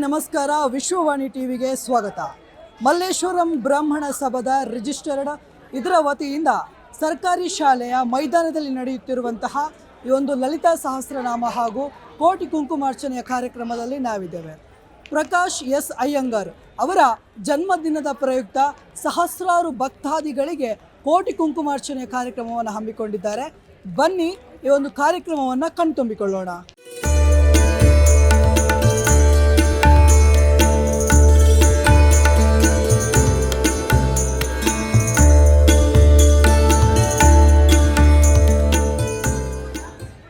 ನಮಸ್ಕಾರ. ವಿಶ್ವವಾಣಿ ಟಿವಿಗೆ ಸ್ವಾಗತ. ಮಲ್ಲೇಶ್ವರಂ ಬ್ರಾಹ್ಮಣ ಸಭಾದ ರಿಜಿಸ್ಟರ್ಡ್ ಇದರ ವತಿಯಿಂದ ಸರ್ಕಾರಿ ಶಾಲೆಯ ಮೈದಾನದಲ್ಲಿ ನಡೆಯುತ್ತಿರುವಂತಹ ಈ ಒಂದು ಲಲಿತಾ ಸಹಸ್ರನಾಮ ಹಾಗೂ ಕೋಟಿ ಕುಂಕುಮಾರ್ಚನೆಯ ಕಾರ್ಯಕ್ರಮದಲ್ಲಿ ನಾವಿದ್ದೇವೆ. ಪ್ರಕಾಶ್ ಎಸ್ ಅಯ್ಯಂಗಾರ್ ಅವರ ಜನ್ಮದಿನದ ಪ್ರಯುಕ್ತ ಸಹಸ್ರಾರು ಭಕ್ತಾದಿಗಳಿಗೆ ಕೋಟಿ ಕುಂಕುಮಾರ್ಚನೆಯ ಕಾರ್ಯಕ್ರಮವನ್ನು ಹಮ್ಮಿಕೊಂಡಿದ್ದಾರೆ. ಬನ್ನಿ ಈ ಒಂದು ಕಾರ್ಯಕ್ರಮವನ್ನು ಕಣ್ತುಂಬಿಕೊಳ್ಳೋಣ.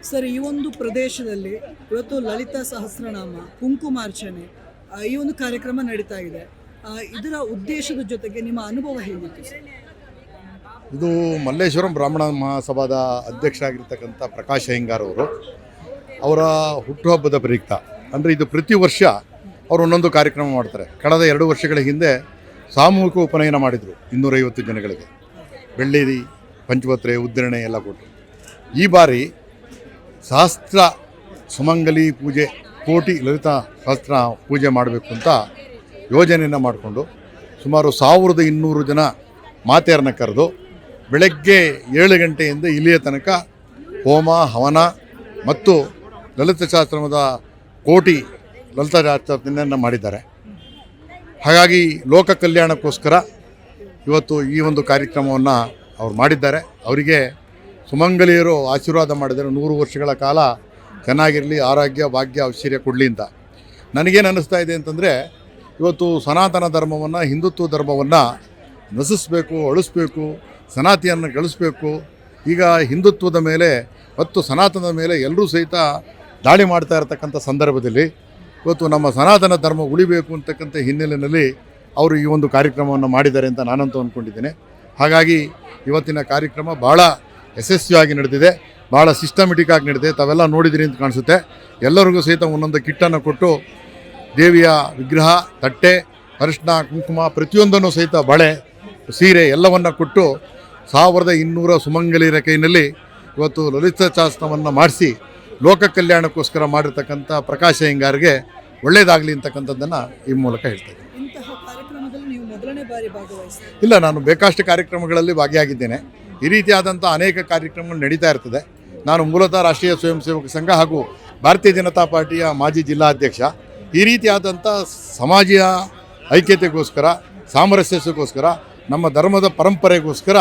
ಸರ್, ಈ ಒಂದು ಪ್ರದೇಶದಲ್ಲಿ ಇವತ್ತು ಲಲಿತಾ ಸಹಸ್ರನಾಮ ಕುಂಕುಮಾರ್ಚನೆ ಈ ಒಂದು ಕಾರ್ಯಕ್ರಮ ನಡೀತಾ ಇದೆ. ಇದರ ಉದ್ದೇಶದ ಜೊತೆಗೆ ನಿಮ್ಮ ಅನುಭವ ಹೇಗಿತ್ತು ಸರ್? ಇದು ಮಲ್ಲೇಶ್ವರಂ ಬ್ರಾಹ್ಮಣ ಮಹಾಸಭಾದ ಅಧ್ಯಕ್ಷರಾಗಿರ್ತಕ್ಕಂಥ ಪ್ರಕಾಶ್ ಅಯ್ಯಂಗಾರ್ ಅವರ ಹುಟ್ಟುಹಬ್ಬದ ಪ್ರಯುಕ್ತ, ಅಂದರೆ ಇದು ಪ್ರತಿ ವರ್ಷ ಅವರು ಒಂದೊಂದು ಕಾರ್ಯಕ್ರಮ ಮಾಡ್ತಾರೆ. ಕಳೆದ 2 ವರ್ಷಗಳ ಹಿಂದೆ ಸಾಮೂಹಿಕ ಉಪನಯನ ಮಾಡಿದರು 250 ಜನಗಳಿಗೆ, ಬೆಳ್ಳಿ ಪಂಚಪತ್ರೆ ಉದ್ದಿರಣೆ ಎಲ್ಲ ಕೊಟ್ಟು. ಈ ಬಾರಿ ಸಹಸ್ರ ಸುಮಂಗಲಿ ಪೂಜೆ, ಕೋಟಿ ಲಲಿತಾ ಸಹಸ್ರ ಪೂಜೆ ಮಾಡಬೇಕು ಅಂತ ಯೋಜನೆಯನ್ನು ಮಾಡಿಕೊಂಡು ಸುಮಾರು 1200 ಜನ ಮಾತೆಯರನ್ನ ಕರೆದು ಬೆಳಗ್ಗೆ 7 ಗಂಟೆಯಿಂದ ಇಲ್ಲಿಯ ತನಕ ಹೋಮ ಹವನ ಮತ್ತು ಲಲಿತ ಶಾಸ್ತ್ರದ ಕೋಟಿ ಲಲಿತಾ ಶಾಸ್ತ್ರವನ್ನು ಮಾಡಿದ್ದಾರೆ. ಹಾಗಾಗಿ ಲೋಕ ಕಲ್ಯಾಣಕ್ಕೋಸ್ಕರ ಇವತ್ತು ಈ ಒಂದು ಕಾರ್ಯಕ್ರಮವನ್ನು ಅವ್ರು ಮಾಡಿದ್ದಾರೆ. ಅವರಿಗೆ ಸುಮಂಗಲಿಯರು ಆಶೀರ್ವಾದ ಮಾಡಿದರೆ 100 ವರ್ಷಗಳ ಕಾಲ ಚೆನ್ನಾಗಿರಲಿ, ಆರೋಗ್ಯ ಭಾಗ್ಯ ಐಶ್ವರ್ಯ ಕೊಡಲಿ ಅಂತ. ನನಗೇನು ಅನ್ನಿಸ್ತಾ ಇದೆ ಅಂತಂದರೆ, ಇವತ್ತು ಸನಾತನ ಧರ್ಮವನ್ನು, ಹಿಂದುತ್ವ ಧರ್ಮವನ್ನು ನಶಿಸಬೇಕು, ಅಳಿಸ್ಬೇಕು, ಸನಾತಿಯನ್ನು ಗಳಿಸ್ಬೇಕು. ಈಗ ಹಿಂದುತ್ವದ ಮೇಲೆ ಮತ್ತು ಸನಾತನದ ಮೇಲೆ ಎಲ್ಲರೂ ಸಹಿತ ದಾಳಿ ಮಾಡ್ತಾ ಇರತಕ್ಕಂಥ ಸಂದರ್ಭದಲ್ಲಿ ಇವತ್ತು ನಮ್ಮ ಸನಾತನ ಧರ್ಮ ಉಳಿಬೇಕು ಅಂತಕ್ಕಂಥ ಹಿನ್ನೆಲೆಯಲ್ಲಿ ಅವರು ಈ ಒಂದು ಕಾರ್ಯಕ್ರಮವನ್ನು ಮಾಡಿದ್ದಾರೆ ಅಂತ ನಾನಂತೂ ಅಂದ್ಕೊಂಡಿದ್ದೇನೆ. ಹಾಗಾಗಿ ಇವತ್ತಿನ ಕಾರ್ಯಕ್ರಮ ಭಾಳ ಯಶಸ್ವಿಯಾಗಿ ನಡೆದಿದೆ, ಭಾಳ ಸಿಸ್ಟಮೆಟಿಕ್ ಆಗಿ ನಡೆದಿದೆ. ತಾವೆಲ್ಲ ನೋಡಿದಿರಿ ಅಂತ ಕಾಣಿಸುತ್ತೆ. ಎಲ್ಲರಿಗೂ ಸಹಿತ ಒಂದೊಂದು ಕಿಟ್ಟನ್ನು ಕೊಟ್ಟು ದೇವಿಯ ವಿಗ್ರಹ, ತಟ್ಟೆ, ಅರಿಶಿನ, ಕುಂಕುಮ ಪ್ರತಿಯೊಂದನ್ನು ಸಹಿತ ಬಳೆ, ಸೀರೆ ಎಲ್ಲವನ್ನು ಕೊಟ್ಟು 1200 ಸುಮಂಗಲಿಯರ ಕೈನಲ್ಲಿ ಇವತ್ತು ಲಲಿತ ಶಾಸ್ತ್ರವನ್ನು ಮಾಡಿಸಿ ಲೋಕ ಕಲ್ಯಾಣಕ್ಕೋಸ್ಕರ ಮಾಡಿರ್ತಕ್ಕಂಥ ಪ್ರಕಾಶ್ ಅಯ್ಯಂಗಾರ್ಗೆ ಒಳ್ಳೆಯದಾಗಲಿ ಅಂತಕ್ಕಂಥದ್ದನ್ನು ಈ ಮೂಲಕ ಹೇಳ್ತೇನೆ. ಇಂತಹ ಕಾರ್ಯಕ್ರಮದಲ್ಲಿ ನೀವು ಮೊದಲನೇ ಬಾರಿ ಭಾಗವಹಿಸ್ತೀರಿ? ಇಲ್ಲ, ನಾನು ಬೇಕಷ್ಟು ಕಾರ್ಯಕ್ರಮಗಳಲ್ಲಿ ಭಾಗಿಯಾಗಿದ್ದೇನೆ. ಈ ರೀತಿಯಾದಂಥ ಅನೇಕ ಕಾರ್ಯಕ್ರಮಗಳು ನಡೀತಾ ಇರ್ತದೆ. ನಾನು ಮೂಲತಃ ರಾಷ್ಟ್ರೀಯ ಸ್ವಯಂ ಸೇವಕ ಸಂಘ ಹಾಗೂ ಭಾರತೀಯ ಜನತಾ ಪಾರ್ಟಿಯ ಮಾಜಿ ಜಿಲ್ಲಾಧ್ಯಕ್ಷ. ಈ ರೀತಿಯಾದಂಥ ಸಮಾಜೀಯ ಐಕ್ಯತೆಗೋಸ್ಕರ, ಸಾಮರಸ್ಯಕ್ಕೋಸ್ಕರ, ನಮ್ಮ ಧರ್ಮದ ಪರಂಪರೆಗೋಸ್ಕರ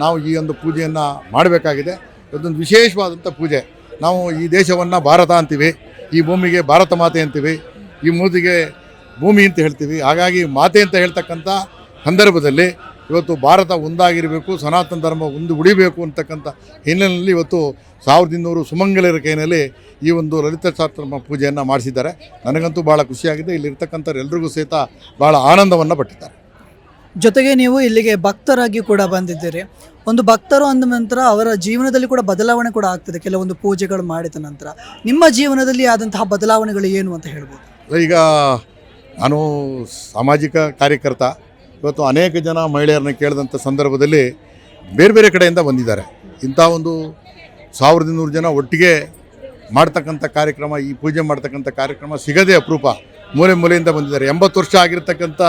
ನಾವು ಈ ಒಂದು ಪೂಜೆಯನ್ನು ಮಾಡಬೇಕಾಗಿದೆ. ಇದೊಂದು ವಿಶೇಷವಾದಂಥ ಪೂಜೆ. ನಾವು ಈ ದೇಶವನ್ನು ಭಾರತ ಅಂತೀವಿ, ಈ ಭೂಮಿಗೆ ಭಾರತ ಮಾತೆ ಅಂತೀವಿ, ಈ ಮೂದಿಗೆ ಭೂಮಿ ಅಂತ ಹೇಳ್ತೀವಿ. ಹಾಗಾಗಿ ಮಾತೆ ಅಂತ ಹೇಳ್ತಕ್ಕಂಥ ಸಂದರ್ಭದಲ್ಲಿ ಇವತ್ತು ಭಾರತ ಒಂದಾಗಿರಬೇಕು, ಸನಾತನ ಧರ್ಮ ಒಂದು ಉಳಿಬೇಕು ಅಂತಕ್ಕಂಥ ಹಿನ್ನೆಲೆಯಲ್ಲಿ ಇವತ್ತು 1200 ಸುಮಂಗಲಿಯರ ಕೈನಲ್ಲಿ ಈ ಒಂದು ಲಲಿತ ಶಾಸ್ತ್ರ ಪೂಜೆಯನ್ನು ಮಾಡಿಸಿದ್ದಾರೆ. ನನಗಂತೂ ಭಾಳ ಖುಷಿಯಾಗಿದೆ. ಇಲ್ಲಿರ್ತಕ್ಕಂಥವ್ರು ಎಲ್ರಿಗೂ ಸಹಿತ ಭಾಳ ಆನಂದವನ್ನು ಪಟ್ಟಿದ್ದಾರೆ. ಜೊತೆಗೆ ನೀವು ಇಲ್ಲಿಗೆ ಭಕ್ತರಾಗಿ ಕೂಡ ಬಂದಿದ್ದೀರಿ. ಒಂದು ಭಕ್ತರು ಅಂದ ನಂತರ ಅವರ ಜೀವನದಲ್ಲಿ ಕೂಡ ಬದಲಾವಣೆ ಕೂಡ ಆಗ್ತದೆ ಕೆಲವೊಂದು ಪೂಜೆಗಳು ಮಾಡಿದ ನಂತರ. ನಿಮ್ಮ ಜೀವನದಲ್ಲಿ ಆದಂತಹ ಬದಲಾವಣೆಗಳು ಏನು ಅಂತ ಹೇಳ್ಬೋದು? ಈಗ ನಾನು ಸಾಮಾಜಿಕ ಕಾರ್ಯಕರ್ತ. ಇವತ್ತು ಅನೇಕ ಜನ ಮಹಿಳೆಯರನ್ನ ಕೇಳಿದಂಥ ಸಂದರ್ಭದಲ್ಲಿ ಬೇರೆ ಬೇರೆ ಕಡೆಯಿಂದ ಬಂದಿದ್ದಾರೆ. ಇಂಥ ಒಂದು 1200 ಜನ ಒಟ್ಟಿಗೆ ಮಾಡ್ತಕ್ಕಂಥ ಕಾರ್ಯಕ್ರಮ, ಈ ಪೂಜೆ ಮಾಡ್ತಕ್ಕಂಥ ಕಾರ್ಯಕ್ರಮ ಸಿಗದೇ ಅಪರೂಪ. ಮೂಲೆ ಮೂಲೆಯಿಂದ ಬಂದಿದ್ದಾರೆ. 80 ವರ್ಷ ಆಗಿರ್ತಕ್ಕಂಥ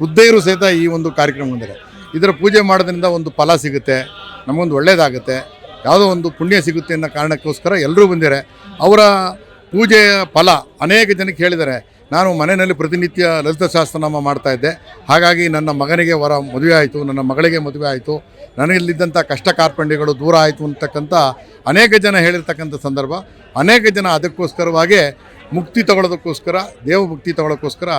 ವೃದ್ಧೆಯರು ಸಹಿತ ಈ ಒಂದು ಕಾರ್ಯಕ್ರಮ ಬಂದಿದ್ದಾರೆ. ಇದರ ಪೂಜೆ ಮಾಡೋದ್ರಿಂದ ಒಂದು ಫಲ ಸಿಗುತ್ತೆ, ನಮಗೊಂದು ಒಳ್ಳೆಯದಾಗುತ್ತೆ, ಯಾವುದೋ ಒಂದು ಪುಣ್ಯ ಸಿಗುತ್ತೆ ಅನ್ನೋ ಕಾರಣಕ್ಕೋಸ್ಕರ ಎಲ್ಲರೂ ಬಂದಿದ್ದಾರೆ. ಅವರ ಪೂಜೆಯ ಫಲ ಅನೇಕ ಜನಕ್ಕೆ ಹೇಳಿದ್ದಾರೆ. ನಾನು ಮನೆಯಲ್ಲಿ ಪ್ರತಿನಿತ್ಯ ಲಲಿತ ಸಹಸ್ರನಾಮ ಮಾಡ್ತಾಯಿದ್ದೆ. ಹಾಗಾಗಿ ನನ್ನ ಮಗನಿಗೆ ಮದುವೆ ಆಯಿತು, ನನ್ನ ಮಗಳಿಗೆ ಮದುವೆ ಆಯಿತು, ನನಗಲ್ಲಿದ್ದಂಥ ಕಷ್ಟ ಕಾರ್ಪಣ್ಯಗಳು ದೂರ ಆಯಿತು ಅಂತಕ್ಕಂಥ ಅನೇಕ ಜನ ಹೇಳಿರ್ತಕ್ಕಂಥ ಸಂದರ್ಭ. ಅನೇಕ ಜನ ಅದಕ್ಕೋಸ್ಕರವಾಗಿ ಮುಕ್ತಿ ತಗೊಳ್ಳೋದಕ್ಕೋಸ್ಕರ, ದೇವಮುಕ್ತಿ ತಗೊಳ್ಳೋಕ್ಕೋಸ್ಕರ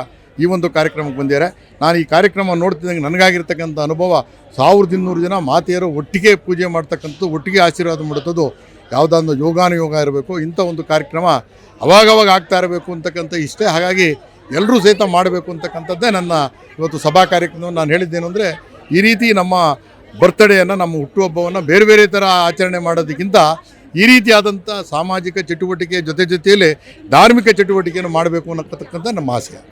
ಈ ಒಂದು ಕಾರ್ಯಕ್ರಮಕ್ಕೆ ಬಂದಿದ್ದಾರೆ. ನಾನು ಈ ಕಾರ್ಯಕ್ರಮ ನೋಡ್ತಿದ್ದಂಗೆ ನನಗಾಗಿರ್ತಕ್ಕಂಥ ಅನುಭವ, 1200 ಜನ ಮಾತೆಯರು ಒಟ್ಟಿಗೆ ಪೂಜೆ ಮಾಡ್ತಕ್ಕಂಥದ್ದು, ಒಟ್ಟಿಗೆ ಆಶೀರ್ವಾದ ಮಾಡುತ್ತದ್ದು ಯಾವುದೊಂದು ಯೋಗಾನುಯೋಗ ಇರಬೇಕು. ಇಂಥ ಒಂದು ಕಾರ್ಯಕ್ರಮ ಅವಾಗವಾಗ ಆಗ್ತಾ ಇರಬೇಕು ಅಂತಕ್ಕಂಥ ಇಷ್ಟೇ. ಹಾಗಾಗಿ ಎಲ್ಲರೂ ಸಹಿತ ಮಾಡಬೇಕು ಅಂತಕ್ಕಂಥದ್ದೇ ನನ್ನ ಇವತ್ತು ಸಭಾ ಕಾರ್ಯಕ್ರಮವನ್ನು ನಾನು ಹೇಳಿದ್ದೇನು ಅಂದರೆ, ಈ ರೀತಿ ನಮ್ಮ ಬರ್ತ್ಡೇಯನ್ನು, ನಮ್ಮ ಹುಟ್ಟುಹಬ್ಬವನ್ನು ಬೇರೆ ಬೇರೆ ಥರ ಆಚರಣೆ ಮಾಡೋದಕ್ಕಿಂತ ಈ ರೀತಿಯಾದಂಥ ಸಾಮಾಜಿಕ ಚಟುವಟಿಕೆ ಜೊತೆಯಲ್ಲಿ ಧಾರ್ಮಿಕ ಚಟುವಟಿಕೆಯನ್ನು ಮಾಡಬೇಕು ಅನ್ನತಕ್ಕಂಥ ನಮ್ಮ ಆಸೆ.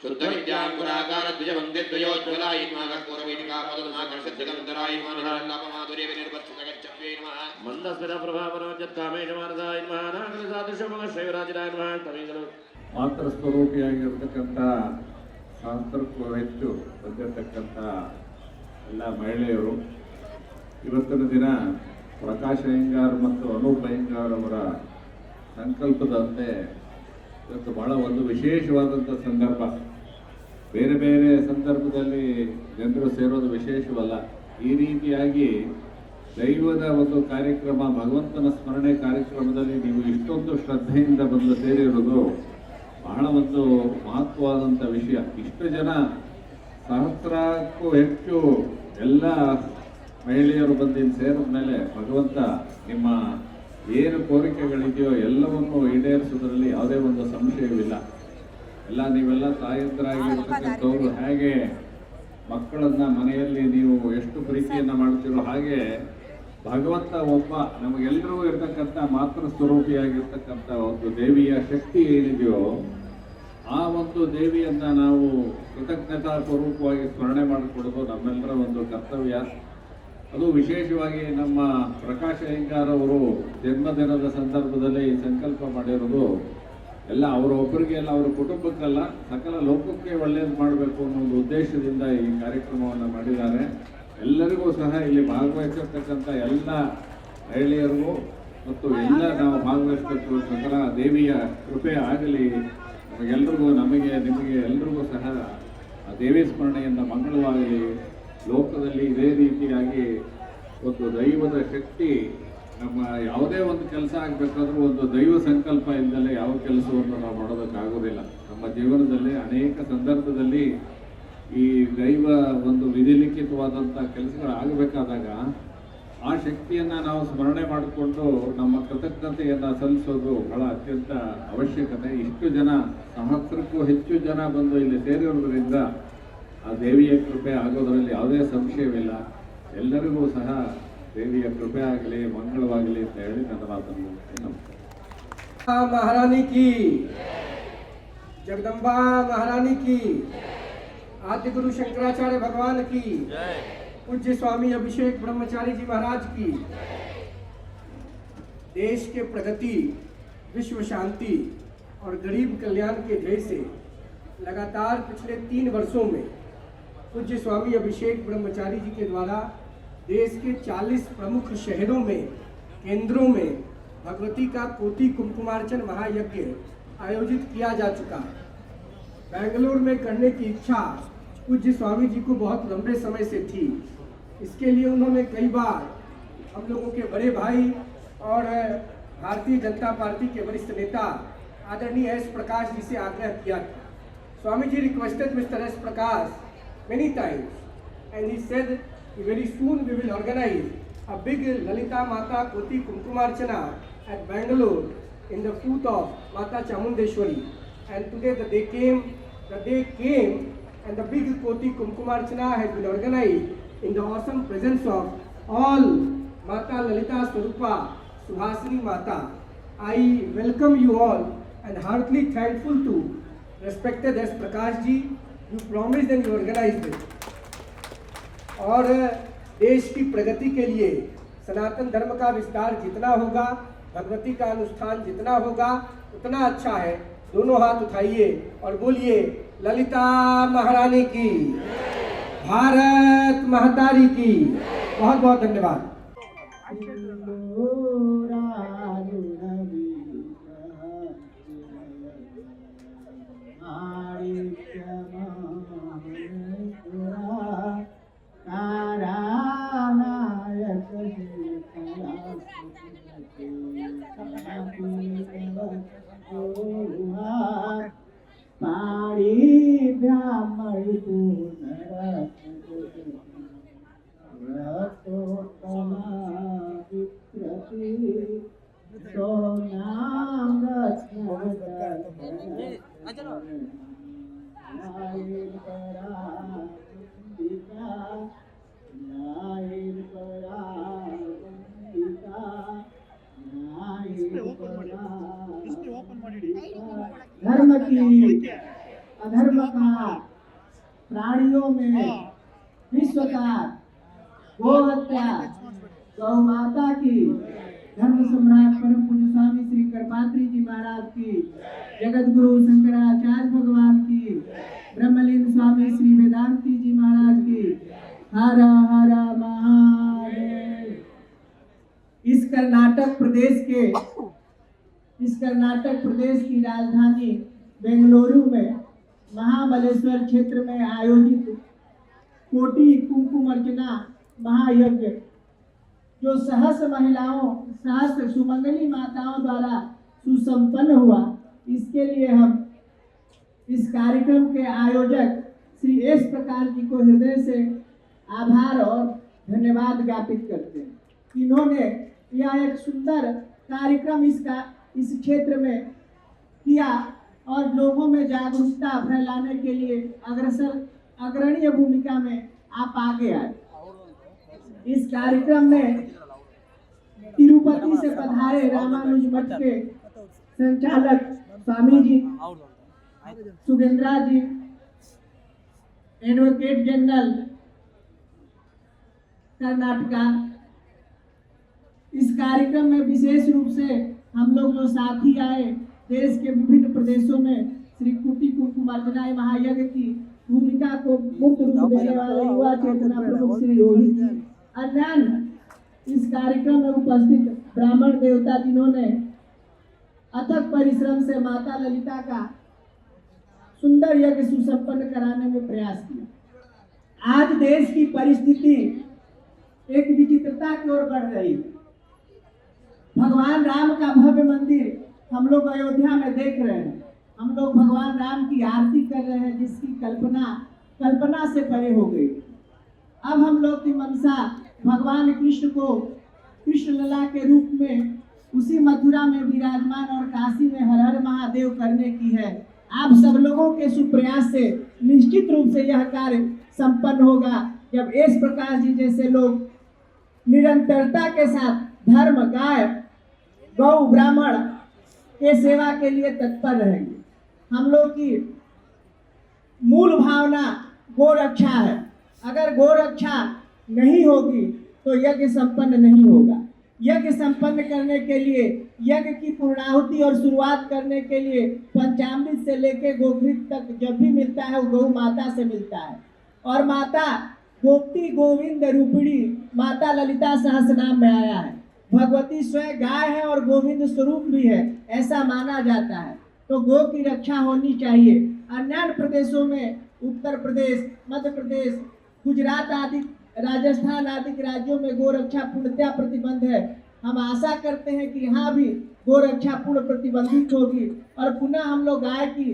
शुद्ध विद्यां पुराकार द्विजवंद्योज्ज्वलाय नमः कर्पूरवीटिका पदमाकर्षद्गंधराय नमः लाभमाधुर्य विनिर्वत्सगच्छवे नमः मंदस्मित प्रभावरवज्जत्कामेन मानदाय नमः नागरसादृशमः शैवराजराय नमः तमेंगಲು ಮಾತೃ ಸ್ವರೂಪಿಯಾಗಿರ್ತಕ್ಕಂಥ ಶಾಸ್ತ್ರಕ್ಕೂ ಹೆಚ್ಚು ಬಂದಿರತಕ್ಕಂಥ ಎಲ್ಲ ಮಹಿಳೆಯರು ಇವತ್ತಿನ ದಿನ ಪ್ರಕಾಶ್ ಅಯ್ಯಂಗಾರ್ ಮತ್ತು ಅನೂಪ್ ಅಯ್ಯಂಗಾರ್ ಅವರ ಸಂಕಲ್ಪದಂತೆ ಇವತ್ತು ಬಹಳ ಒಂದು ವಿಶೇಷವಾದಂಥ ಸಂದರ್ಭ. ಬೇರೆ ಬೇರೆ ಸಂದರ್ಭದಲ್ಲಿ ಜನರು ಸೇರೋದು ವಿಶೇಷವಲ್ಲ. ಈ ರೀತಿಯಾಗಿ ದೈವದ ಒಂದು ಕಾರ್ಯಕ್ರಮ, ಭಗವಂತನ ಸ್ಮರಣೆ ಕಾರ್ಯಕ್ರಮದಲ್ಲಿ ನೀವು ಇಷ್ಟೊಂದು ಶ್ರದ್ಧೆಯಿಂದ ಬಂದು ಸೇರಿರೋದು ಬಹಳ ಒಂದು ಮಹತ್ವವಾದಂಥ ವಿಷಯ. ಇಷ್ಟು ಜನ ಸಹಸ್ರಕ್ಕೂ ಹೆಚ್ಚು ಎಲ್ಲ ಮಹಿಳೆಯರು ಬಂದು ಇಲ್ಲಿ ಸೇರಿದ ಮೇಲೆ ಭಗವಂತ ನಿಮ್ಮ ಏನು ಕೋರಿಕೆಗಳಿದೆಯೋ ಎಲ್ಲವನ್ನು ಈಡೇರಿಸೋದ್ರಲ್ಲಿ ಯಾವುದೇ ಒಂದು ಸಂಶಯವಿಲ್ಲ. ನೀವೆಲ್ಲ ತಾಯಂದರಾಗಿರ್ತಕ್ಕಂಥವ್ರು ಹೇಗೆ ಮಕ್ಕಳನ್ನ ಮನೆಯಲ್ಲಿ ನೀವು ಎಷ್ಟು ಪ್ರೀತಿಯನ್ನು ಮಾಡ್ತೀರೋ ಹಾಗೆ ಭಗವಂತ ಒಬ್ಬ ನಮಗೆಲ್ಲರಿಗೂ ಇರ್ತಕ್ಕಂಥ ಮಾತೃ ಸ್ವರೂಪಿಯಾಗಿರ್ತಕ್ಕಂಥ ಒಂದು ದೇವಿಯ ಶಕ್ತಿ ಏನಿದೆಯೋ ಆ ಒಂದು ದೇವಿಯನ್ನ ನಾವು ಕೃತಜ್ಞತಾ ಸ್ವರೂಪವಾಗಿ ಸ್ಮರಣೆ ಮಾಡಿಕೊಡೋದು ನಮ್ಮೆಲ್ಲರ ಒಂದು ಕರ್ತವ್ಯ. ಅದು ವಿಶೇಷವಾಗಿ ನಮ್ಮ ಪ್ರಕಾಶ್ ಅಯ್ಯಂಗಾರ್ ಅವರು ಜನ್ಮದಿನದ ಸಂದರ್ಭದಲ್ಲಿ ಸಂಕಲ್ಪ ಮಾಡಿರೋದು ಎಲ್ಲ ಅವರೊಬ್ಬರಿಗೆ ಅಲ್ಲ, ಅವರ ಕುಟುಂಬಕ್ಕಲ್ಲ, ಸಕಲ ಲೋಕಕ್ಕೆ ಒಳ್ಳೆಯದು ಮಾಡಬೇಕು ಅನ್ನೋ ಒಂದು ಉದ್ದೇಶದಿಂದ ಈ ಕಾರ್ಯಕ್ರಮವನ್ನು ಮಾಡಿದ್ದಾರೆ. ಎಲ್ಲರಿಗೂ ಸಹ ಇಲ್ಲಿ ಭಾಗವಹಿಸಿರ್ತಕ್ಕಂಥ ಎಲ್ಲ ಮಹಿಳೆಯರಿಗೂ ಮತ್ತು ಎಲ್ಲ ನಾವು ಭಾಗವಹಿಸಬೇಕು ಸಕಲ ದೇವಿಯ ಕೃಪೆ ಆಗಲಿ ನಮಗೆಲ್ರಿಗೂ, ನಿಮಗೆ ಎಲ್ರಿಗೂ ಸಹ ಆ ದೇವಿ ಸ್ಮರಣೆಯಿಂದ ಮಂಗಳವಾಗಲಿ. ಲೋಕದಲ್ಲಿ ಇದೇ ರೀತಿಯಾಗಿ ಒಂದು ದೈವದ ಶಕ್ತಿ ನಮ್ಮ ಯಾವುದೇ ಒಂದು ಕೆಲಸ ಆಗಬೇಕಾದ್ರೂ ಒಂದು ದೈವ ಸಂಕಲ್ಪ ಇಲ್ಲದೆ ಯಾವ ಕೆಲಸವನ್ನು ನಾವು ಮಾಡೋದಕ್ಕಾಗೋದಿಲ್ಲ. ನಮ್ಮ ಜೀವನದಲ್ಲಿ ಅನೇಕ ಸಂದರ್ಭದಲ್ಲಿ ಈ ದೈವ ಒಂದು ವಿಧಿಲಿಖಿತವಾದಂಥ ಕೆಲಸಗಳು ಆಗಬೇಕಾದಾಗ ಆ ಶಕ್ತಿಯನ್ನು ನಾವು ಸ್ಮರಣೆ ಮಾಡಿಕೊಂಡು ನಮ್ಮ ಕೃತಜ್ಞತೆಯನ್ನು ಸಲ್ಲಿಸೋದು ಬಹಳ ಅತ್ಯಂತ ಅವಶ್ಯಕತೆ. ಇಷ್ಟು ಜನ, ಸಹಸ್ರಕ್ಕೂ ಹೆಚ್ಚು ಜನ ಬಂದು ಇಲ್ಲಿ ಸೇರಿರೋದ್ರಿಂದ ಆ ದೇವಿಯ ಕೃಪೆ ಆಗೋದರಲ್ಲಿ ಯಾವುದೇ ಸಂಶಯವಿಲ್ಲ. ಎಲ್ಲರಿಗೂ ಸಹ ದೇವಿಯ ಕೃಪೆ ಆಗಲಿ, ಮಂಗಳವಾಗಲಿ ಅಂತ ಹೇಳಿ ನನ್ನ ಮಾತನ್ನು ನಮಸ್ಕಾರ. महारानी की, जगदम्बा महारानी की, आदि गुरु शंकराचार्य भगवान की, पूज्य स्वामी अभिषेक ब्रह्मचारी जी महाराज की, देश के प्रगति, विश्व शांति और गरीब कल्याण के ध्येय से लगातार पिछले 3 वर्षों में पूज्य स्वामी अभिषेक ब्रह्मचारी जी के द्वारा देश के 40 प्रमुख शहरों में, केंद्रों में भगवती का कोटि कुमकुमार्चन महायज्ञ आयोजित किया जा चुका है। बेंगलुरु में करने की इच्छा पूज्य स्वामी जी को बहुत लंबे समय से थी। इसके लिए उन्होंने कई बार हम लोगों के बड़े भाई और भारतीय जनता पार्टी के वरिष्ठ नेता आदरणीय एस प्रकाश जी से आग्रह किया था. Swami ji requested mister S Prakash many times and he said very soon we will organize a big Lalita Mata Koti Kumkumarchana at Bangalore in the foot of Mata Chamundeshwari, and today the day came and the big Koti Kumkumarchana has been organized in the awesome presence of all Mata Lalita Swarupa Subhasini Mata. I welcome you all and heartily thankful to respected S. Prakash ji. You promised and you organized it. और देश की प्रगति के लिए सनातन धर्म का विस्तार जितना होगा, भगवती का अनुष्ठान जितना होगा उतना अच्छा है. दोनों हाथ उठाइए और बोलिए ललिता महारानी की, भारत महतारी की. बहुत बहुत धन्यवाद. धर्म का, प्राणियों में विश्व का, गो हत्या, गौ माता की, धर्म सम्राट परम पूज्य स्वामी श्री करपात्री जी महाराज की, जगत गुरु शंकराचार्य भगवान की, ब्रह्मलीन स्वामी श्री वेदांती जी महाराज की, हर हर महादेव। इस कर्नाटक प्रदेश की राजधानी बेंगलुरु में महाबलेश्वर क्षेत्र में आयोजित कोटि कुमकुम अर्चना महायज्ञ जो सहस्र सुमंगली माताओं द्वारा सुसंपन्न हुआ, इसके लिए हम इस कार्यक्रम के आयोजक श्री एस प्रकाश जी को हृदय से आभार और धन्यवाद ज्ञापित करते हैं। इन्होंने यह एक सुंदर कार्यक्रम इस क्षेत्र में किया और लोगों में जागरूकता फैलाने के लिए अग्रणीय भूमिका में आप आगे आए। इस कार्यक्रम में तिरुपति से पधारे रामानुज मठ के संचालक स्वामी जी सुगेंद्रा जी, एडवोकेट जनरल कर्नाटका, इस कार्यक्रम में विशेष रूप से हम लोग जो साथी आए देश के विभिन्न प्रदेशों में श्री कुटी कुमकुम अर्चना महायज्ञ की भूमिका को मूर्त रूप देने वाले युवा चेतना प्रमुख श्री रोहित जी, अन्य इस कार्यक्रम में उपस्थित ब्राह्मण देवता जिन्होंने अथक परिश्रम से माता ललिता का सुंदर यज्ञ सुसंपन्न कराने में प्रयास किया। आज देश की परिस्थिति एक विचित्रता की ओर बढ़ रही है। भगवान राम का भव्य मंदिर हम लोग अयोध्या में देख रहे हैं। हम लोग भगवान राम की आरती कर रहे हैं, जिसकी कल्पना से परे हो गई। अब हम लोग की मनसा भगवान कृष्ण को कृष्ण लला के रूप में उसी मथुरा में विराजमान और काशी में हर हर महादेव करने की है। आप सब लोगों के सुप्रयास से निश्चित रूप से यह कार्य संपन्न होगा, जब एस प्रकाश जी जैसे लोग निरंतरता के साथ धर्म, गाय, गौ, ब्राह्मण के सेवा के लिए तत्पर रहेंगे। हम लोग की मूल भावना गोरक्षा है। अगर गोरक्षा नहीं होगी तो यज्ञ संपन्न नहीं होगा। यज्ञ संपन्न करने के लिए, यज्ञ की पूर्णाहुति और शुरुआत करने के लिए पंचामृत से लेकर गोघृत तक जब भी मिलता है वो गौ माता से मिलता है। और माता गोप्ती गोविंद रूपिणी माता ललिता सहस्रनाम में आया है। भगवती स्वयं गाय है और गोविंद स्वरूप भी है, ऐसा माना जाता है। तो गो की रक्षा होनी चाहिए। अन्य प्रदेशों में, उत्तर प्रदेश, मध्य प्रदेश, गुजरात आदि, राजस्थान आदि के राज्यों में गो रक्षा पूर्णतया प्रतिबंध है। हम आशा करते हैं कि यहाँ भी गो रक्षा पूर्ण प्रतिबंधित होगी और पुनः हम लोग गाय की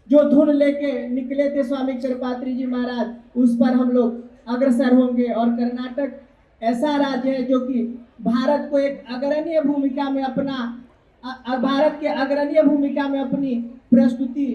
जो धुन लेके निकले थे स्वामी करपात्री जी महाराज, उस पर हम लोग अग्रसर होंगे। और कर्नाटक ऐसा राज्य है जो कि भारत को एक अग्रणीय भूमिका में अपनी प्रस्तुति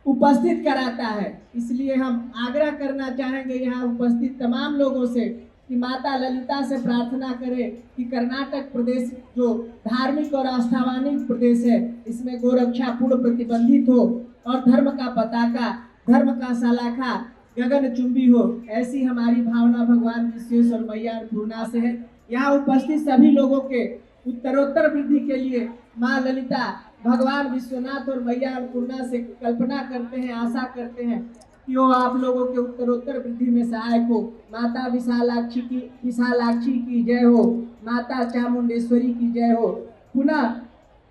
उपस्थित कराता है। इसलिए हम आग्रह करना चाहेंगे यहाँ उपस्थित तमाम लोगों से कि माता ललिता से प्रार्थना करें कि कर्नाटक प्रदेश जो धार्मिक और आस्थावानिक प्रदेश है, इसमें गोरक्षा पूर्ण प्रतिबंधित हो और धर्म का पताका, धर्म का सलाखा गगनचुंबी हो। ऐसी हमारी भावना भगवान विश्वेश्वर मैया अन्नपूर्णा से है। यहाँ उपस्थित सभी लोगों के उत्तरोत्तर वृद्धि के लिए माँ ललिता, भगवान विश्वनाथ और मैया अन्नपूर्णा से कल्पना करते हैं, आशा करते हैं कि वो आप लोगों के उत्तरोत्तर वृद्धि में सहायक हो। माता विशालाक्षी की जय हो, माता चामुंडेश्वरी की जय हो। पुनः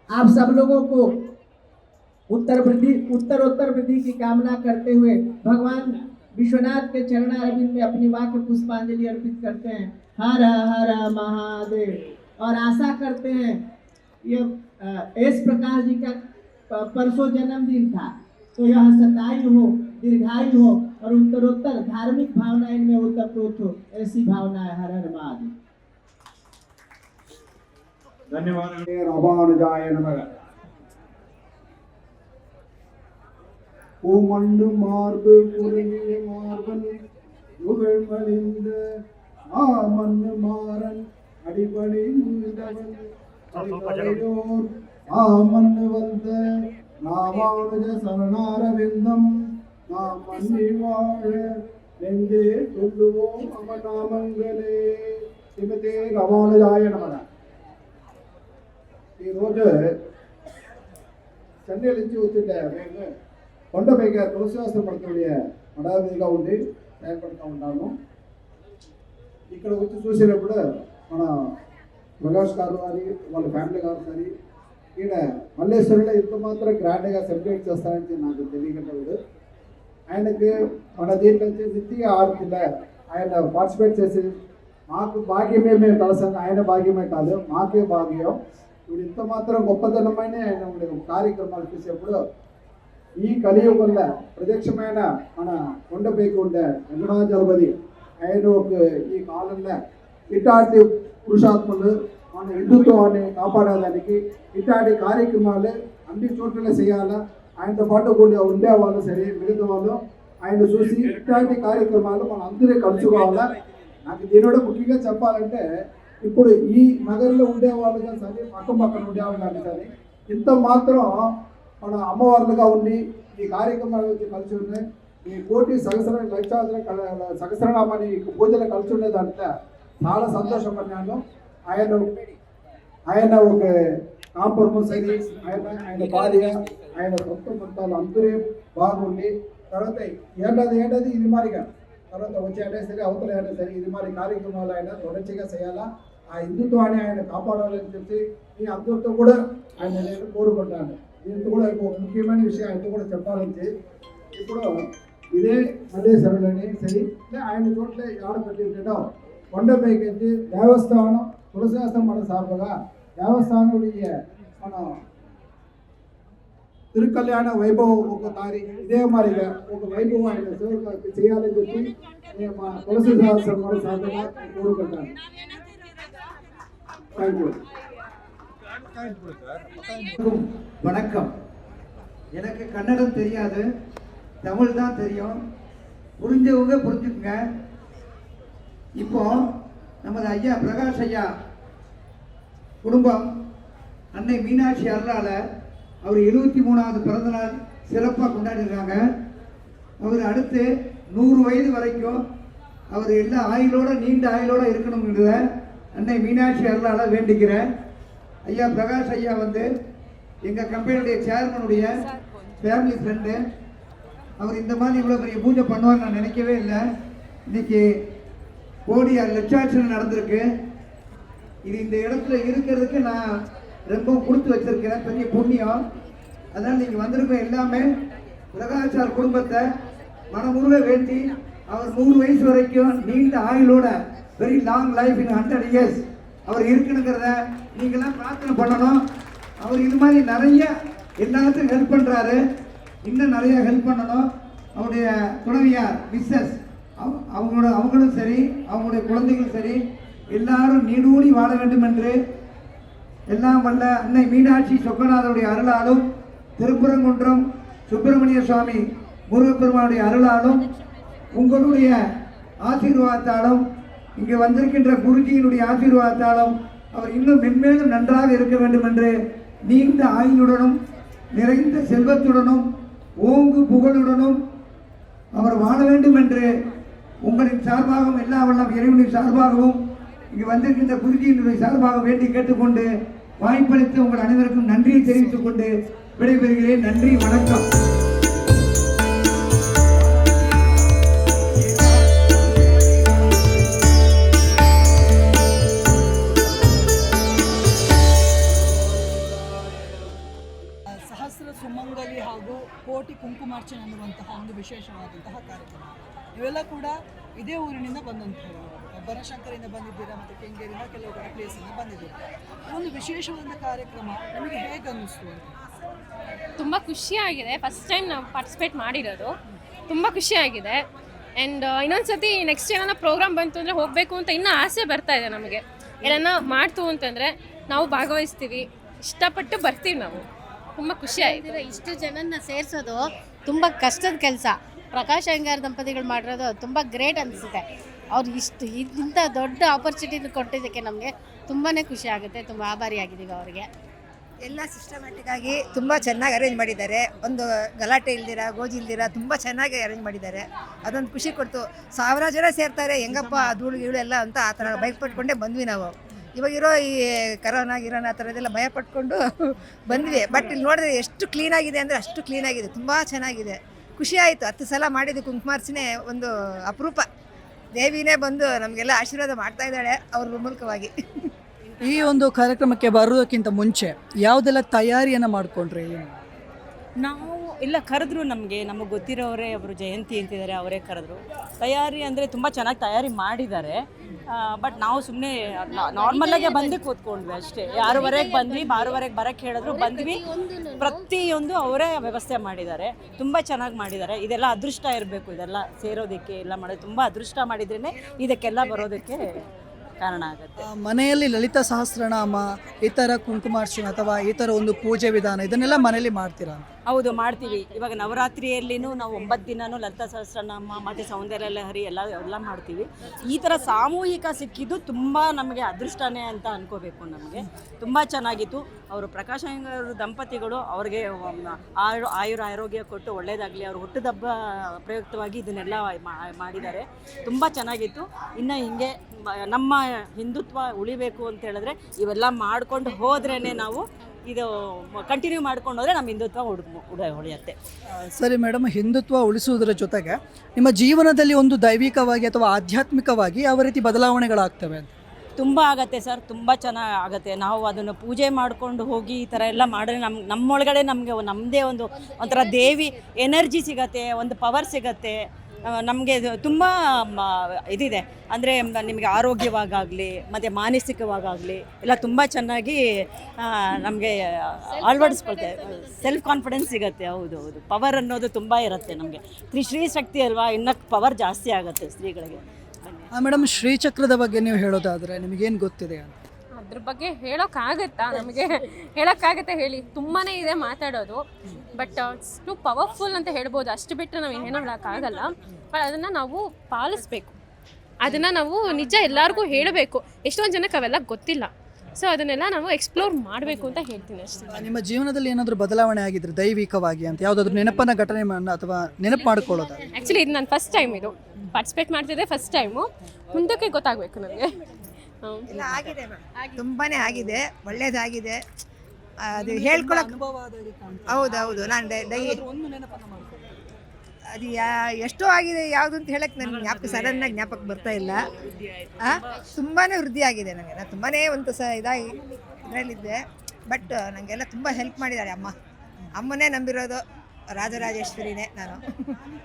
आप सब लोगों को उत्तरोत्तर वृद्धि की कामना करते हुए भगवान विश्वनाथ के चरणारविंद में अपनी वाक्य पुष्पांजलि अर्पित करते हैं। हर हर महादेव। और आशा करते हैं, ये एस प्रकाश जी का परसों जन्मदिन था, तो यह शतायु हो, दीर्घायु हो और उत्तरोत्तर धार्मिक भावना इनमें उत्तरप्रोत हो, ऐसी भावना है। हर हर महादेव। धन्यवाद। रामानुजाय नमः। ஓமண்டு மார்பு குறுகிய மார்பன் புகழ்மலிந்த ஆமன்னு மாறன் அடிபணிந்தவன் அடிபடையோர் ஆமன்னு வந்த ராமானுஜ சரணாரவிந்தம் நாம் மன்னி வாழ நெஞ்சே சொல்லுவோம் அவநாமங்களே. ஸ்ரீமதே ராமானுஜாய நமக. ఈరోజు చెన్నై నుంచి వచ్చిండే మేము కొండపైగా తులసివాసం పడుతుండే హడావిడిగా ఉండి ఏర్పడుతూ ఉన్నాము. ఇక్కడ వచ్చి చూసినప్పుడు మన ప్రకాష్ గారు అని వాళ్ళ ఫ్యామిలీ గారు సరి ఈయన మల్లేశ్వరులో ఇంత మాత్రం గ్రాండ్గా సెలబ్రేట్ చేస్తారని నాకు తెలియకుండా ఆయనకి మన దీంట్లో వచ్చి నిత్య ఆడుతుండ ఆయన పార్టిసిపేట్ చేసి మాకు భాగ్యమే మేము కలసాను. ఆయన భాగ్యమే కాదు, మాకే భాగ్యం. ఇప్పుడు ఇంత మాత్రం గొప్పతనమైన ఆయన కార్యక్రమాలు చూసేప్పుడు ఈ కలియుగంలో ప్రత్యక్షమైన మన కొండపైకి ఉండే వెంకటాచలపతి ఆయన ఒక ఈ కాలంలో ఇట్లాంటి పురుషాత్మలు మన హిందుత్వాన్ని కాపాడడానికి ఇట్లాంటి కార్యక్రమాలు అన్ని చోట్ల చేయాలా. ఆయనతో పాటు కూడా ఉండేవాళ్ళు సరే మిగతా వాళ్ళు ఆయన చూసి ఇట్లాంటి కార్యక్రమాలు మనం అందరూ కలుసుకోవాలా. నాకు దీనిలో ముఖ్యంగా చెప్పాలంటే ఇప్పుడు ఈ నగరంలో ఉండేవాళ్ళుగా సరే పక్కన ఉండేవాళ్ళు కానీ సరే ఇంత మాత్రం మన అమ్మవార్లుగా ఉండి ఈ కార్యక్రమాలు కలిసి ఉన్నాయి. ఈ కోటి సహస్రనామాన్ని పూజలు కలిసి ఉండే దాంట్లో చాలా సంతోషపడినాను. ఆయన ఒక కాంపర్మస్ అయ్యి ఆయన భార్య ఆయన సొంత మొత్తాలు అందరూ బాగుండి తర్వాత ఏడాది ఇది మారిగా తర్వాత వచ్చే అంటే సరే అవతల అంటే సరే ఇది మరి కార్యక్రమాలు ఆయన తొలచిగా చేయాలా. ఆ హిందుత్వాన్ని ఆయన కాపాడాలని చెప్పి ఈ అందరితో కూడా ఆయన నేను కోరుకుంటాను. దీంతో కూడా ఒక ముఖ్యమైన విషయం ఆయనతో కూడా చెప్పాలని ఇప్పుడు ఇదే మల్లేశ్వరులని సరి ఆయన చోట్ల ఆడపెట్టి కొండపైకి వచ్చి దేవస్థానం తులసివాసం మన సార్పుగా దేవస్థానం మన తిరుకల్యాణ వైభవం ఒక తారీ ఇదే మరిగా ఒక వైభవం ఆయన చేయాలని చెప్పి నేను మా తులసివాసం మన సార్పుగా కోరుకుంటాను. தேங்க்யூ. வணக்கம். எனக்கு கன்னடம் தெரியாது, தமிழ் தான் தெரியும். புரிஞ்சவங்க புரிஞ்சுக்குங்க. இப்போ நமது ஐயா பிரகாஷ் ஐயா குடும்பம் அன்னை மீனாட்சி அருளால அவர் 73வது பிறந்தநாள் சிறப்பாக கொண்டாடிருக்காங்க. அவர் அடுத்து 100 வயது வரைக்கும் அவர் எல்லா ஆயுளோட நீண்ட ஆயுளோட இருக்கணுங்கிறத அன்னை மீனாட்சி அருளால வேண்டிக்கிறேன். ஐயா பிரகாஷ் ஐயா வந்து எங்கள் கம்பெனியுடைய சேர்மனுடைய ஃபேமிலி ஃப்ரெண்டு. அவர் இந்த மாதிரி இவ்வளோ பெரிய பூஜை பண்ணுவார் நான் நினைக்கவே இல்லை. இன்னைக்கு கோடி லட்சாட்சம் நடந்திருக்கு. இது இந்த இடத்துல இருக்கிறதுக்கு நான் ரொம்ப கொடுத்து வச்சிருக்கிறேன், பெரிய புண்ணியம். அதனால் நீங்கள் வந்திருக்க எல்லாமே பிரகாஷார் குடும்பத்தை மனமுருக வேண்டி அவர் 100 வயசு வரைக்கும் நீண்ட ஆயுளோட very long life in 100 years அவர் இருக்கணுங்கிறத நீங்களாம் பிரார்த்தனை பண்ணணும். அவர் இது மாதிரி நிறைய எல்லாத்துக்கும் ஹெல்ப் பண்ணுறாரு, இன்னும் நிறைய ஹெல்ப் பண்ணணும். அவருடைய துணைவியார் மிஸ்ஸஸ் அவங்களும் சரி அவங்களுடைய குழந்தைகளும் சரி எல்லாரும் நீடூடி வாழ வேண்டும் என்று எல்லாம் வல்ல அன்னை மீனாட்சி சொக்கநாதருடைய அருளாலும் திருப்பரங்குன்றம் சுப்பிரமணிய சுவாமி முருகப்பெருமானுடைய அருளாலும் உங்களுடைய ஆசீர்வாதத்தாலும் இங்கே வந்திருக்கின்ற குருஜியினுடைய ஆசீர்வாதத்தாலும் அவர் இன்னும் மென்மேலும் நன்றாக இருக்க வேண்டும் என்று நீண்ட ஆயுளுடனும் நிறைந்த செல்வத்துடனும் ஓங்கு புகழுடனும் அவர் வாழ வேண்டும் என்று உங்களின் சார்பாகவும் எல்லா வல்லம் இறைவனின் சார்பாகவும் இங்கு வந்திருக்கின்ற குருஜியினுடைய சார்பாக வேண்டி கேட்டுக்கொண்டு வாய்ப்பளித்து உங்கள் அனைவருக்கும் நன்றியை தெரிவித்துக் கொண்டு விடைபெறுகிறேன். நன்றி, வணக்கம். ಸಹಸ್ರ ಸುಮಂಗಲಿ ಹಾಗೂ ಕೋಟಿ ಕುಂಕುಮಾರ್ಚನೆ ಅನ್ನುವಂತಹ ಒಂದು ವಿಶೇಷವಾದಂತಹ ಕಾರ್ಯಕ್ರಮ. ಇವೆಲ್ಲ ಕೂಡ ಇದೇ ಊರಿನಿಂದ ಬಂದಂಥವ್ರು. ಬನಶಂಕರಿಂದ ಬಂದಿದ್ದೀರಾ ಮತ್ತು ಕೆಂಗೇರಿಯಿಂದ ಕೆಲವು ಕಡೆ ಪ್ಲೇಸಿಂದ ಬಂದಿದ್ದೀರಾ. ಒಂದು ವಿಶೇಷವಾದ ಕಾರ್ಯಕ್ರಮ ನಿಮಗೆ ಹೇಗೆ ಅನ್ನಿಸ್ತು? ತುಂಬ ಖುಷಿಯಾಗಿದೆ. ಫಸ್ಟ್ ಟೈಮ್ ನಾವು ಪಾರ್ಟಿಸಿಪೇಟ್ ಮಾಡಿರೋದು, ತುಂಬ ಖುಷಿಯಾಗಿದೆ. ಆ್ಯಂಡ್ ಇನ್ನೊಂದು ಸರ್ತಿ ನೆಕ್ಸ್ಟ್ ಏನಾರ ಪ್ರೋಗ್ರಾಮ್ ಬಂತು ಅಂದರೆ ಹೋಗಬೇಕು ಅಂತ ಇನ್ನೂ ಆಸೆ ಬರ್ತಾ ಇದೆ ನಮಗೆ. ಏನಾರ ಮಾಡ್ತು ಅಂತಂದರೆ ನಾವು ಭಾಗವಹಿಸ್ತೀವಿ, ಇಷ್ಟಪಟ್ಟು ಬರ್ತೀವಿ. ನಾವು ತುಂಬ ಖುಷಿಯಾಗಿದೆ. ಇಷ್ಟು ಜನನ ಸೇರಿಸೋದು ತುಂಬ ಕಷ್ಟದ ಕೆಲಸ. ಪ್ರಕಾಶ್ ಅಯ್ಯಂಗಾರ್ ದಂಪತಿಗಳು ಮಾಡಿರೋದು ತುಂಬ ಗ್ರೇಟ್ ಅನಿಸುತ್ತೆ. ಅವ್ರು ಇಂಥ ದೊಡ್ಡ ಆಪರ್ಚುನಿಟಿ ಕೊಟ್ಟಿದ್ದಕ್ಕೆ ನಮಗೆ ತುಂಬಾ ಖುಷಿ ಆಗುತ್ತೆ. ತುಂಬ ಆಭಾರಿಯಾಗಿದ್ದೀವಿ ಅವರಿಗೆ. ಎಲ್ಲ ಸಿಸ್ಟಮ್ಯಾಟಿಕ್ ಆಗಿ ತುಂಬ ಚೆನ್ನಾಗಿ ಅರೇಂಜ್ ಮಾಡಿದ್ದಾರೆ. ಒಂದು ಗಲಾಟೆ ಇಲ್ದಿರ ಗೋಜಿ ಇಲ್ದಿರ ತುಂಬ ಚೆನ್ನಾಗಿ ಅರೇಂಜ್ ಮಾಡಿದ್ದಾರೆ. ಅದೊಂದು ಖುಷಿ ಕೊಡ್ತು. 1000 ಜನ ಸೇರ್ತಾರೆ ಹೆಂಗಪ್ಪ ಧೂಳು ಗೀಳು ಎಲ್ಲ ಅಂತ ಆ ಥರ ಬೈಕ್ ಪಟ್ಕೊಂಡೇ ಬಂದ್ವಿ ನಾವು. ಇವಾಗಿರೋ ಈ ಕರೋನಾ ಗಿರೋನಾ ಆ ಥರದ್ದೆಲ್ಲ ಭಯ ಪಟ್ಕೊಂಡು ಬಂದ್ವಿ. ಬಟ್ ಇಲ್ಲಿ ನೋಡಿದ್ರೆ ಎಷ್ಟು ಕ್ಲೀನಾಗಿದೆ ಅಂದರೆ ಅಷ್ಟು ಕ್ಲೀನಾಗಿದೆ, ತುಂಬ ಚೆನ್ನಾಗಿದೆ. ಖುಷಿ ಆಯಿತು. 10 ಸಲ ಮಾಡಿದ್ದು ಕುಂಕುಮಾರ್ಚನೆ ಒಂದು ಅಪರೂಪ. ದೇವಿನೇ ಬಂದು ನಮಗೆಲ್ಲ ಆಶೀರ್ವಾದ ಮಾಡ್ತಾ ಇದ್ದಾಳೆ ಅವ್ರ ಮೂಲಕವಾಗಿ. ಈ ಒಂದು ಕಾರ್ಯಕ್ರಮಕ್ಕೆ ಬರೋದಕ್ಕಿಂತ ಮುಂಚೆ ಯಾವುದೆಲ್ಲ ತಯಾರಿಯನ್ನು ಮಾಡಿಕೊಂಡ್ರಿ? ನಾವು ಇಲ್ಲ ಕರೆದ್ರು, ನಮಗೆ ಗೊತ್ತಿರೋರೇ ಅವರು ಜಯಂತಿ ಅಂತಿದ್ದಾರೆ, ಅವರೇ ಕರೆದ್ರು. ತಯಾರಿ ಅಂದರೆ ತುಂಬ ಚೆನ್ನಾಗಿ ತಯಾರಿ ಮಾಡಿದ್ದಾರೆ. ಬಟ್ ನಾವು ಸುಮ್ಮನೆ ನಾರ್ಮಲಾಗೆ ಬಂದು ಕೂತ್ಕೊಂಡ್ವಿ ಅಷ್ಟೇ. 6:15 ಬಂದ್ವಿ, 6:15 ಬರೋಕ್ಕೆ ಹೇಳಿದ್ರು, ಬಂದ್ವಿ. ಪ್ರತಿಯೊಂದು ಅವರೇ ವ್ಯವಸ್ಥೆ ಮಾಡಿದ್ದಾರೆ, ತುಂಬ ಚೆನ್ನಾಗಿ ಮಾಡಿದ್ದಾರೆ. ಇದೆಲ್ಲ ಅದೃಷ್ಟ ಇರಬೇಕು, ಇದೆಲ್ಲ ಸೇರೋದಕ್ಕೆ ಎಲ್ಲ ಮಾಡೋದು ತುಂಬ ಅದೃಷ್ಟ ಮಾಡಿದ್ರೇ ಇದಕ್ಕೆಲ್ಲ ಬರೋದಕ್ಕೆ ಕಾರಣ ಆಗುತ್ತೆ. ಮನೆಯಲ್ಲಿ ಲಲಿತಾ ಸಹಸ್ರನಾಮ, ಈ ಥರ ಕುಂಕುಮಾರ್ಚನೆ ಅಥವಾ ಈ ಥರ ಒಂದು ಪೂಜೆ ವಿಧಾನ ಇದನ್ನೆಲ್ಲ ಮನೆಯಲ್ಲಿ ಮಾಡ್ತೀರಾ? ಹೌದು, ಮಾಡ್ತೀವಿ. ಇವಾಗ ನವರಾತ್ರಿಯಲ್ಲಿನೂ ನಾವು 9 ದಿನನೂ ಲಲಿತಾ ಸಹಸ್ರನಾಮ ಮತ್ತು ಸೌಂದರ್ಯ ಲಹರಿ ಎಲ್ಲ ಮಾಡ್ತೀವಿ. ಈ ಥರ ಸಾಮೂಹಿಕ ಸಿಕ್ಕಿದ್ದು ತುಂಬ ನಮಗೆ ಅದೃಷ್ಟನೇ ಅಂತ ಅನ್ಕೋಬೇಕು. ನಮಗೆ ತುಂಬ ಚೆನ್ನಾಗಿತ್ತು. ಅವರು ಪ್ರಕಾಶ್ ಅಯ್ಯಂಗಾರ್ ದಂಪತಿಗಳು ಅವ್ರಿಗೆ ಆರೋಗ್ಯ ಕೊಟ್ಟು ಒಳ್ಳೆಯದಾಗಲಿ. ಅವರು ಹುಟ್ಟುಹಬ್ಬ ಪ್ರಯುಕ್ತವಾಗಿ ಇದನ್ನೆಲ್ಲ ಮಾಡಿದ್ದಾರೆ. ತುಂಬ ಚೆನ್ನಾಗಿತ್ತು. ಇನ್ನು ಹಿಂಗೆ ನಮ್ಮ ಹಿಂದುತ್ವ ಉಳಿಬೇಕು ಅಂತ ಹೇಳಿದ್ರೆ ಇವೆಲ್ಲ ಮಾಡ್ಕೊಂಡು ಹೋದ್ರೇ ನಾವು ಇದು ಕಂಟಿನ್ಯೂ ಮಾಡ್ಕೊಂಡು ಹೋದರೆ ನಮ್ಮ ಹಿಂದುತ್ವ ಉಳಿಯುತ್ತೆ. ಸರಿ ಮೇಡಮ್, ಹಿಂದುತ್ವ ಉಳಿಸುವುದರ ಜೊತೆಗೆ ನಿಮ್ಮ ಜೀವನದಲ್ಲಿ ಒಂದು ದೈವಿಕವಾಗಿ ಅಥವಾ ಆಧ್ಯಾತ್ಮಿಕವಾಗಿ ಯಾವ ರೀತಿ ಬದಲಾವಣೆಗಳಾಗ್ತವೆ ಅಂತ? ತುಂಬ ಆಗತ್ತೆ ಸರ್, ತುಂಬ ಚೆನ್ನಾಗಿ ಆಗುತ್ತೆ. ನಾವು ಅದನ್ನು ಪೂಜೆ ಮಾಡಿಕೊಂಡು ಹೋಗಿ ಈ ಥರ ಎಲ್ಲ ಮಾಡಿದ್ರೆ ನಮ್ಮೊಳಗಡೆ ನಮಗೆ ನಮ್ಮದೇ ಒಂಥರ ದೇವಿ ಎನರ್ಜಿ ಸಿಗತ್ತೆ, ಒಂದು ಪವರ್ ಸಿಗತ್ತೆ. ನಮಗೆ ತುಂಬ ಇದಿದೆ ಅಂದರೆ ನಿಮಗೆ ಆರೋಗ್ಯವಾಗಲಿ ಮತ್ತು ಮಾನಸಿಕವಾಗಲಿ ಎಲ್ಲ ತುಂಬ ಚೆನ್ನಾಗಿ ನಮಗೆ ಅಳವಡಿಸ್ಕೊಳ್ತೇವೆ. ಸೆಲ್ಫ್ ಕಾನ್ಫಿಡೆನ್ಸ್ ಸಿಗುತ್ತೆ. ಹೌದು ಹೌದು, ಪವರ್ ಅನ್ನೋದು ತುಂಬ ಇರುತ್ತೆ ನಮಗೆ. ಶ್ರೀ ಶಕ್ತಿ ಅಲ್ವಾ, ಇನ್ನೂ ಪವರ್ ಜಾಸ್ತಿ ಆಗುತ್ತೆ ಸ್ತ್ರೀಗಳಿಗೆ. ಮೇಡಮ್, ಶ್ರೀಚಕ್ರದ ಬಗ್ಗೆ ನೀವು ಹೇಳೋದಾದರೆ ನಿಮಗೇನು ಗೊತ್ತಿದೆ ಅಂತ? ಅದ್ರ ಬಗ್ಗೆ ಹೇಳೋಕ್ಕಾಗತ್ತಾ? ನಮಗೆ ಹೇಳೋಕ್ಕಾಗತ್ತೆ ಹೇಳಿ? ತುಂಬಾ ಇದೆ ಮಾತಾಡೋದು. ಬಟ್ ಇಟ್ಸ್ ಟು ಪವರ್ಫುಲ್ ಅಂತ ಹೇಳ್ಬೋದು. ಅಷ್ಟು ಬಿಟ್ಟರೆ ನಾವು ಏನೋ ಹೇಳೋಕ್ಕಾಗಲ್ಲ. ಬಟ್ ಅದನ್ನು ನಾವು ಪಾಲಿಸ್ಬೇಕು. ಅದನ್ನು ನಾವು ನಿಜ ಎಲ್ಲರಿಗೂ ಹೇಳಬೇಕು. ಎಷ್ಟೊಂದು ಜನಕ್ಕೆ ಅವೆಲ್ಲ ಗೊತ್ತಿಲ್ಲ. ಸೊ ಅದನ್ನೆಲ್ಲ ನಾವು ಎಕ್ಸ್ಪ್ಲೋರ್ ಮಾಡಬೇಕು ಅಂತ ಹೇಳ್ತೀನಿ ಅಷ್ಟೇ. ನಿಮ್ಮ ಜೀವನದಲ್ಲಿ ಏನಾದರೂ ಬದಲಾವಣೆ ಆಗಿದ್ರೆ ದೈವಿಕವಾಗಿ ಅಂತ ಯಾವುದಾದ್ರೂ ನೆನಪನ್ನ ಘಟನೆ ಅಥವಾ ನೆನಪು ಮಾಡ್ಕೊಳ್ಳೋದು? ಆ್ಯಕ್ಚುಲಿ ಇದು ನಾನು ಫಸ್ಟ್ ಟೈಮ್ ಇದು ಪಾರ್ಟಿಸಿಪೇಟ್ ಮಾಡ್ತಿದ್ದೆ, ಫಸ್ಟ್ ಟೈಮು. ಮುಂದಕ್ಕೆ ಗೊತ್ತಾಗಬೇಕು ನನಗೆ. ಇಲ್ಲ ಆಗಿದೆ, ತುಂಬಾನೇ ಆಗಿದೆ, ಒಳ್ಳೇದಾಗಿದೆ. ಅದು ಹೇಳ್ಕೊಳಕ್ ಹೌದು. ನಾನು ಅದು ಎಷ್ಟೋ ಆಗಿದೆ, ಯಾವುದು ಅಂತ ಹೇಳಕ್ಕೆ ನನಗೆ ಸಡನ್ನಾಗಿ ಜ್ಞಾಪಕ ಬರ್ತಾ ಇಲ್ಲ. ತುಂಬಾನೇ ವೃದ್ಧಿ ಆಗಿದೆ ನನಗೆ. ನಾನು ತುಂಬಾನೇ ಒಂದು ಇದಾಗಿ ಇದರಲ್ಲಿದ್ದೆ. ಬಟ್ ನನಗೆಲ್ಲ ತುಂಬ ಹೆಲ್ಪ್ ಮಾಡಿದ್ದಾಳೆ ಅಮ್ಮನೇ ನಂಬಿರೋದು. ರಾಜರಾಜೇಶ್ವರಿನೇ ನಾನು.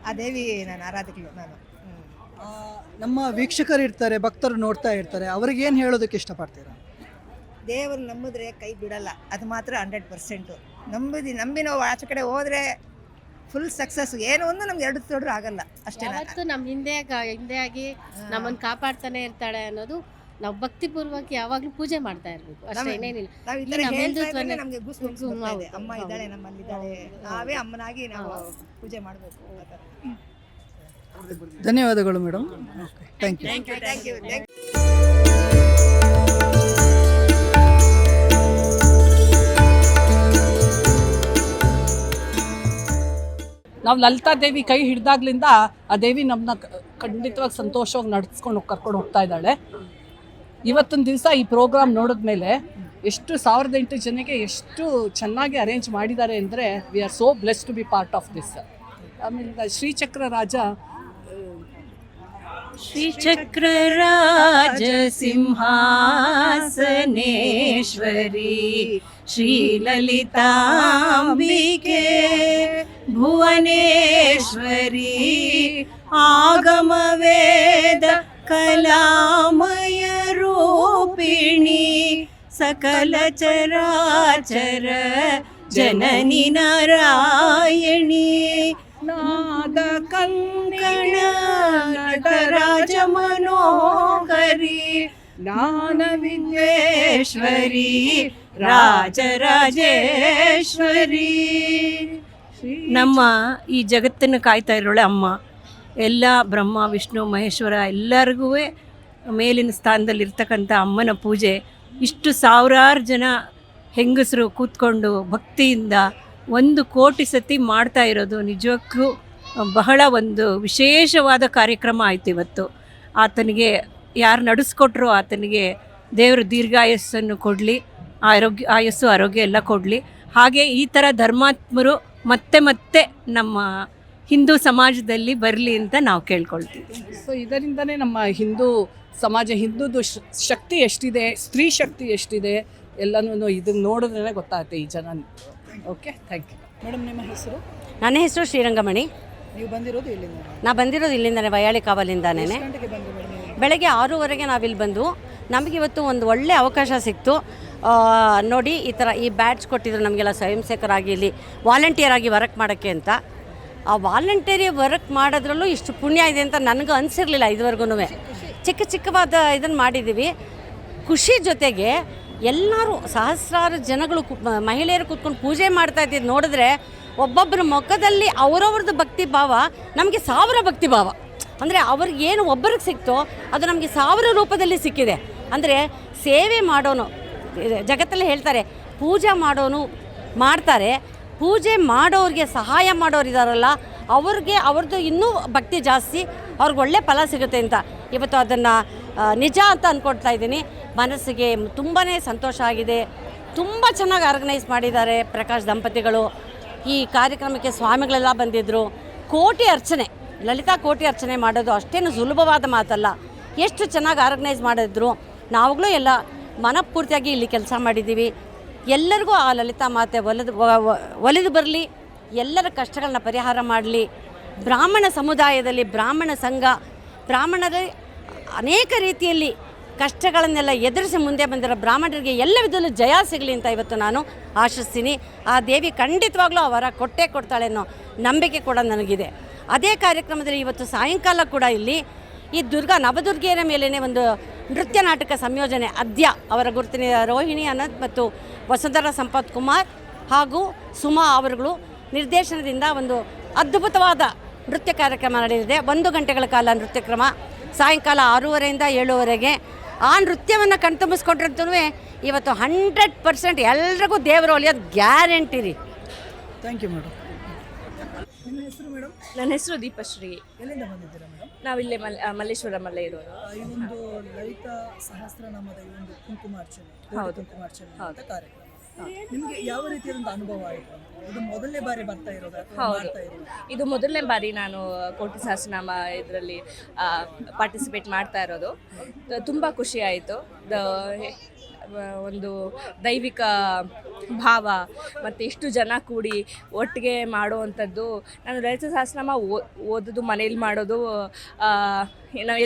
ಆ ದೇವಿ ನಾನು ಆರಾಧಕಳು ನಾನು. ನಮ್ಮ ವೀಕ್ಷಕರು ಇರ್ತಾರೆ, ಭಕ್ತರು ನೋಡ್ತಾ ಇರ್ತಾರೆ, ಅವ್ರಿಗೆ ಏನು ಹೇಳೋದಕ್ಕೆ ಇಷ್ಟಪಡ್ತೀರಾ? ದೇವರು ನಂಬಿದ್ರೆ ಕೈ ಬಿಡಲ್ಲ, ಅದು ಮಾತ್ರ 100%. ನಂಬಿ ನಾವು ಆಚೆ ಕಡೆ ಹೋದರೆ ಫುಲ್ ಸಕ್ಸಸ್. ಏನೋ ಒಂದು ನಮ್ಗೆ ಎರಡು ತೊಡ್ರು ಆಗಲ್ಲ ಅಷ್ಟೇ. ಯಾವತ್ತು ನಮ್ಮ ಹಿಂದೆ ಆಗಿ ನಮ್ಮನ್ನು ಕಾಪಾಡ್ತಾನೆ ಇರ್ತಾಳೆ ಅನ್ನೋದು ನಾವು ಭಕ್ತಿಪೂರ್ವಕ ಯಾವಾಗಲೂ ಪೂಜೆ ಮಾಡ್ತಾ ಇರಬೇಕು ಅಷ್ಟೇ, ಏನೇನಿಲ್ಲ. ನಮಗೆ ಅಮ್ಮ ಇದ್ದಾಳೆ, ನಮ್ಮಲ್ಲಿದ್ದಾಳೆ, ನಾವೇ ಅಮ್ಮನಾಗಿ ನಾವು ಪೂಜೆ ಮಾಡಬೇಕು. ಧನ್ಯವಾದಗಳು ಮೇಡಮ್. Thank you. ನಾವು ಲಲಿತಾ ದೇವಿ ಕೈ ಹಿಡಿದಾಗ್ಲಿಂದ ಆ ದೇವಿ ನಮ್ಮನ್ನ ಖಂಡಿತವಾಗಿ ಸಂತೋಷವಾಗಿ ನಡೆಸ್ಕೊಂಡು ಕರ್ಕೊಂಡು ಹೋಗ್ತಾ ಇದ್ದಾಳೆ. ಇವತ್ತಿನ ದಿವಸ ಈ ಪ್ರೋಗ್ರಾಮ್ ನೋಡಿದ್ಮೇಲೆ ಎಷ್ಟು 1008 ಜನಕ್ಕೆ ಎಷ್ಟು ಚೆನ್ನಾಗಿ ಅರೇಂಜ್ ಮಾಡಿದ್ದಾರೆ ಅಂದರೆ we are so blessed to be part of this. ಆಮೇಲೆ ಶ್ರೀಚಕ್ರ ಸಿಂಹಾಸನೇಶ್ವರಿ ಶ್ರೀಲಲಿತಾಂಬಿಕೆ ಭುವನೇಶ್ವರಿ ಆಗಮ ವೇದ ಕಲಾಮಯ ರೂಪಿಣಿ ಸಕಲ ಚರಾಚರ ಜನನಿ ನಾರಾಯಣಿ ನಾದ ಕಂಕಣ ನಟರಾಜ ಮನೋಹರಿ ಜ್ಞಾನ ವಿದ್ವೇಶ್ವರಿ ರಾಜರಾಜೇಶ್ವರಿ. ನಮ್ಮ ಈ ಜಗತ್ತನ್ನು ಕಾಯ್ತಾ ಇರೋಳೆ ಅಮ್ಮ. ಎಲ್ಲ ಬ್ರಹ್ಮ ವಿಷ್ಣು ಮಹೇಶ್ವರ ಎಲ್ಲರಿಗೂ ಮೇಲಿನ ಸ್ಥಾನದಲ್ಲಿರ್ತಕ್ಕಂಥ ಅಮ್ಮನ ಪೂಜೆ ಇಷ್ಟು ಸಾವಿರಾರು ಜನ ಹೆಂಗಸರು ಕೂತ್ಕೊಂಡು ಭಕ್ತಿಯಿಂದ 1 ಕೋಟಿ ಸತಿ ಮಾಡ್ತಾ ಇರೋದು ನಿಜಕ್ಕೂ ಬಹಳ ಒಂದು ವಿಶೇಷವಾದ ಕಾರ್ಯಕ್ರಮ ಆಯಿತು ಇವತ್ತು. ಆತನಿಗೆ ಯಾರು ನಡೆಸ್ಕೊಟ್ರು ಆತನಿಗೆ ದೇವರು ದೀರ್ಘಾಯಸ್ಸನ್ನು ಕೊಡಲಿ, ಆಯಸ್ಸು ಆರೋಗ್ಯ ಎಲ್ಲ ಕೊಡಲಿ. ಹಾಗೆ ಈ ಥರ ಧರ್ಮಾತ್ಮರು ಮತ್ತೆ ಮತ್ತೆ ನಮ್ಮ ಹಿಂದೂ ಸಮಾಜದಲ್ಲಿ ಬರಲಿ ಅಂತ ನಾವು ಕೇಳ್ಕೊಳ್ತೀವಿ. ಸೊ ಇದರಿಂದನೇ ನಮ್ಮ ಹಿಂದೂ ಸಮಾಜ, ಹಿಂದೂದು ಶಕ್ತಿ ಎಷ್ಟಿದೆ, ಸ್ತ್ರೀ ಶಕ್ತಿ ಎಷ್ಟಿದೆ ಎಲ್ಲನೂ ಇದನ್ನು ನೋಡಿದ್ರೆ ಗೊತ್ತಾಗುತ್ತೆ ಈ ಜನ. Okay, thank you madam. ನಿಮ್ಮ ಹೆಸರು? ನನ್ನ ಹೆಸರು ಶ್ರೀರಂಗಮಣಿ. ನೀವು ಬಂದಿರೋದು ಇಲ್ಲಿಂದ? ನಾ ಬಂದಿರೋದು ಇಲ್ಲಿಂದನೇ, ವಯಾಳಿ ಕಾವಲಿಂದಾನೇ. ಗಂಟೆಗೆ ಬಂದು ಮೇಡಮ್? ಬೆಳಗ್ಗೆ 6:30 ನಾವಿಲ್ಲಿ ಬಂದು ನಮಗಿವತ್ತು ಒಂದು ಒಳ್ಳೆ ಅವಕಾಶ ಸಿಕ್ತು. ನೋಡಿ, ಈ ಥರ ಈ ಬ್ಯಾಡ್ಜ್ ಕೊಟ್ಟಿದ್ರು ನಮಗೆಲ್ಲ ಸ್ವಯಂ ಸೇವಕರಾಗಿ ಇಲ್ಲಿ ವಾಲಂಟಿಯರ್ ಆಗಿ ವರ್ಕ್ ಮಾಡೋಕ್ಕೆ ಅಂತ. ಆ ವಾಲಂಟಿಯರಿ ವರ್ಕ್ ಮಾಡೋದ್ರಲ್ಲೂ ಇಷ್ಟು ಪುಣ್ಯ ಇದೆ ಅಂತ ನನಗೂ ಅನಿಸಿರಲಿಲ್ಲ ಇದುವರೆಗೂ. ಚಿಕ್ಕವಾದ ಇದನ್ನು ಮಾಡಿದ್ದೀವಿ. ಖುಷಿ ಜೊತೆಗೆ ಎಲ್ಲರೂ ಸಹಸ್ರಾರು ಜನಗಳು ಮಹಿಳೆಯರು ಕೂತ್ಕೊಂಡು ಪೂಜೆ ಮಾಡ್ತಾ ಇದ್ದಿದ್ದು ನೋಡಿದ್ರೆ ಒಬ್ಬೊಬ್ಬರ ಮುಖದಲ್ಲಿ ಅವರವ್ರದ್ದು ಭಕ್ತಿ ಭಾವ ನಮಗೆ 1000 ಭಕ್ತಿ ಭಾವ. ಅಂದರೆ ಅವ್ರಿಗೇನು ಒಬ್ಬರಿಗೆ ಸಿಕ್ತೋ ಅದು ನಮಗೆ 1000 ರೂಪದಲ್ಲಿ ಸಿಕ್ಕಿದೆ. ಅಂದರೆ ಸೇವೆ ಮಾಡೋನು, ಜಗತ್ತಲ್ಲಿ ಹೇಳ್ತಾರೆ ಪೂಜೆ ಮಾಡೋನು ಮಾಡ್ತಾರೆ, ಪೂಜೆ ಮಾಡೋರಿಗೆ ಸಹಾಯ ಮಾಡೋರು ಇದ್ದಾರಲ್ಲ ಅವ್ರಿಗೆ ಅವ್ರದ್ದು ಇನ್ನೂ ಭಕ್ತಿ ಜಾಸ್ತಿ, ಅವ್ರಿಗೆ ಒಳ್ಳೆ ಫಲ ಸಿಗುತ್ತೆ ಅಂತ ಇವತ್ತು ಅದನ್ನು ನಿಜ ಅಂತ ಅಂದ್ಕೊಳ್ತಾ ಇದ್ದೀನಿ. ಮನಸ್ಸಿಗೆ ತುಂಬಾ ಸಂತೋಷ ಆಗಿದೆ. ತುಂಬ ಚೆನ್ನಾಗಿ ಆರ್ಗನೈಸ್ ಮಾಡಿದ್ದಾರೆ ಪ್ರಕಾಶ್ ದಂಪತಿಗಳು. ಈ ಕಾರ್ಯಕ್ರಮಕ್ಕೆ ಸ್ವಾಮಿಗಳೆಲ್ಲ ಬಂದಿದ್ದರು. ಕೋಟಿ ಅರ್ಚನೆ, ಲಲಿತಾ ಕೋಟಿ ಅರ್ಚನೆ ಮಾಡೋದು ಅಷ್ಟೇನು ಸುಲಭವಾದ ಮಾತಲ್ಲ. ಎಷ್ಟು ಚೆನ್ನಾಗಿ ಆರ್ಗನೈಸ್ ಮಾಡಿದ್ರು. ನಾವುಗಳು ಎಲ್ಲ ಮನಪೂರ್ತಿಯಾಗಿ ಇಲ್ಲಿ ಕೆಲಸ ಮಾಡಿದ್ದೀವಿ. ಎಲ್ಲರಿಗೂ ಆ ಲಲಿತಾ ಮಾತೆ ಒಲಿದು ಬರಲಿ, ಎಲ್ಲರ ಕಷ್ಟಗಳನ್ನ ಪರಿಹಾರ ಮಾಡಲಿ. ಬ್ರಾಹ್ಮಣ ಸಮುದಾಯದಲ್ಲಿ ಬ್ರಾಹ್ಮಣ ಸಂಘ, ಬ್ರಾಹ್ಮಣರೇ ಅನೇಕ ರೀತಿಯಲ್ಲಿ ಕಷ್ಟಗಳನ್ನೆಲ್ಲ ಎದುರಿಸಿ ಮುಂದೆ ಬಂದಿರೋ ಬ್ರಾಹ್ಮಣರಿಗೆ ಎಲ್ಲ ವಿಧದಲ್ಲೂ ಜಯ ಸಿಗಲಿ ಅಂತ ಇವತ್ತು ನಾನು ಆಶಿಸ್ತೀನಿ. ಆ ದೇವಿ ಖಂಡಿತವಾಗ್ಲೂ ಅವರ ಕೊಟ್ಟೇ ಕೊಡ್ತಾಳೆ ಅನ್ನೋ ನಂಬಿಕೆ ಕೂಡ ನನಗಿದೆ. ಅದೇ ಕಾರ್ಯಕ್ರಮದಲ್ಲಿ ಇವತ್ತು ಸಾಯಂಕಾಲ ಕೂಡ ಇಲ್ಲಿ ಈ ನವದುರ್ಗೆಯರ ಮೇಲೇ ಒಂದು ನೃತ್ಯ ನಾಟಕ ಸಂಯೋಜನೆ ಅದ್ಯ ಅವರ ಗುರುತಿನ ರೋಹಿಣಿ ಅನಂತ್ ಮತ್ತು ವಸುಂಧರಾ ಸಂಪತ್ ಕುಮಾರ್ ಹಾಗೂ ಸುಮಾ ಅವರುಗಳು ನಿರ್ದೇಶನದಿಂದ ಒಂದು ಅದ್ಭುತವಾದ ನೃತ್ಯ ಕಾರ್ಯಕ್ರಮ ನಡೆದಿದೆ. 1 ಗಂಟೆಗಳ ಕಾಲ ನೃತ್ಯ ಕ್ರಮ, ಸಾಯಂಕಾಲ 6:30ರಿಂದ 7:00ವರೆಗೆ. ಆ ನೃತ್ಯವನ್ನು ಕಣ್ತುಂಬಿಸ್ಕೊಂಡ್ರಂತೂ ಇವತ್ತು 100% ಎಲ್ರಿಗೂ ದೇವರು ಒಲಿಯೋದು ಗ್ಯಾರಂಟಿ ರೀ. Thank you madam. ನಿಮ್ಮ ಹೆಸರು ಮೇಡಮ್? ನನ್ನ ಹೆಸರು ದೀಪಶ್ರೀ. ಎಲ್ಲಿಂದ ಬಂದಿದ್ದೀರಾ ಮೇಡಮ್? ನಾವಿಲ್ಲೇ ಮಲ್ಲೇಶ್ವರಮಲ್ಲೇ ಇರೋದು. ಈ ಒಂದು ಲಲಿತಾ ಸಹಸ್ರನಾಮದ ಈ ಒಂದು ಕುಂಕುಮಾರ್ಚನೆ, ಕುಂಕುಮಾರ್ಚನೆ ಅಂತ ಕಾರ್ಯಕ್ರಮ ನಿಮಗೆ ಯಾವ ರೀತಿಯಾದಂಥ ಅನುಭವ ಆಯಿತು? ಇದು ಮೊದಲನೇ ಬಾರಿ ಬರ್ತಾ ಇರೋದು? ಹೌದು, ಇದು ಮೊದಲನೇ ಬಾರಿ ನಾನು ಕೋಟಿ ಸಹಸ್ರನಾಮ ಇದರಲ್ಲಿ ಪಾರ್ಟಿಸಿಪೇಟ್ ಮಾಡ್ತಾ ಇರೋದು. ತುಂಬ ಖುಷಿ ಆಯಿತು. ಒಂದು ದೈವಿಕ ಭಾವ ಮತ್ತು ಇಷ್ಟು ಜನ ಕೂಡಿ ಒಟ್ಟಿಗೆ ಮಾಡುವಂಥದ್ದು. ನಾನು ಲಲಿತಾ ಸಹಸ್ರನಾಮ ಓದೋದು ಮನೇಲಿ ಮಾಡೋದು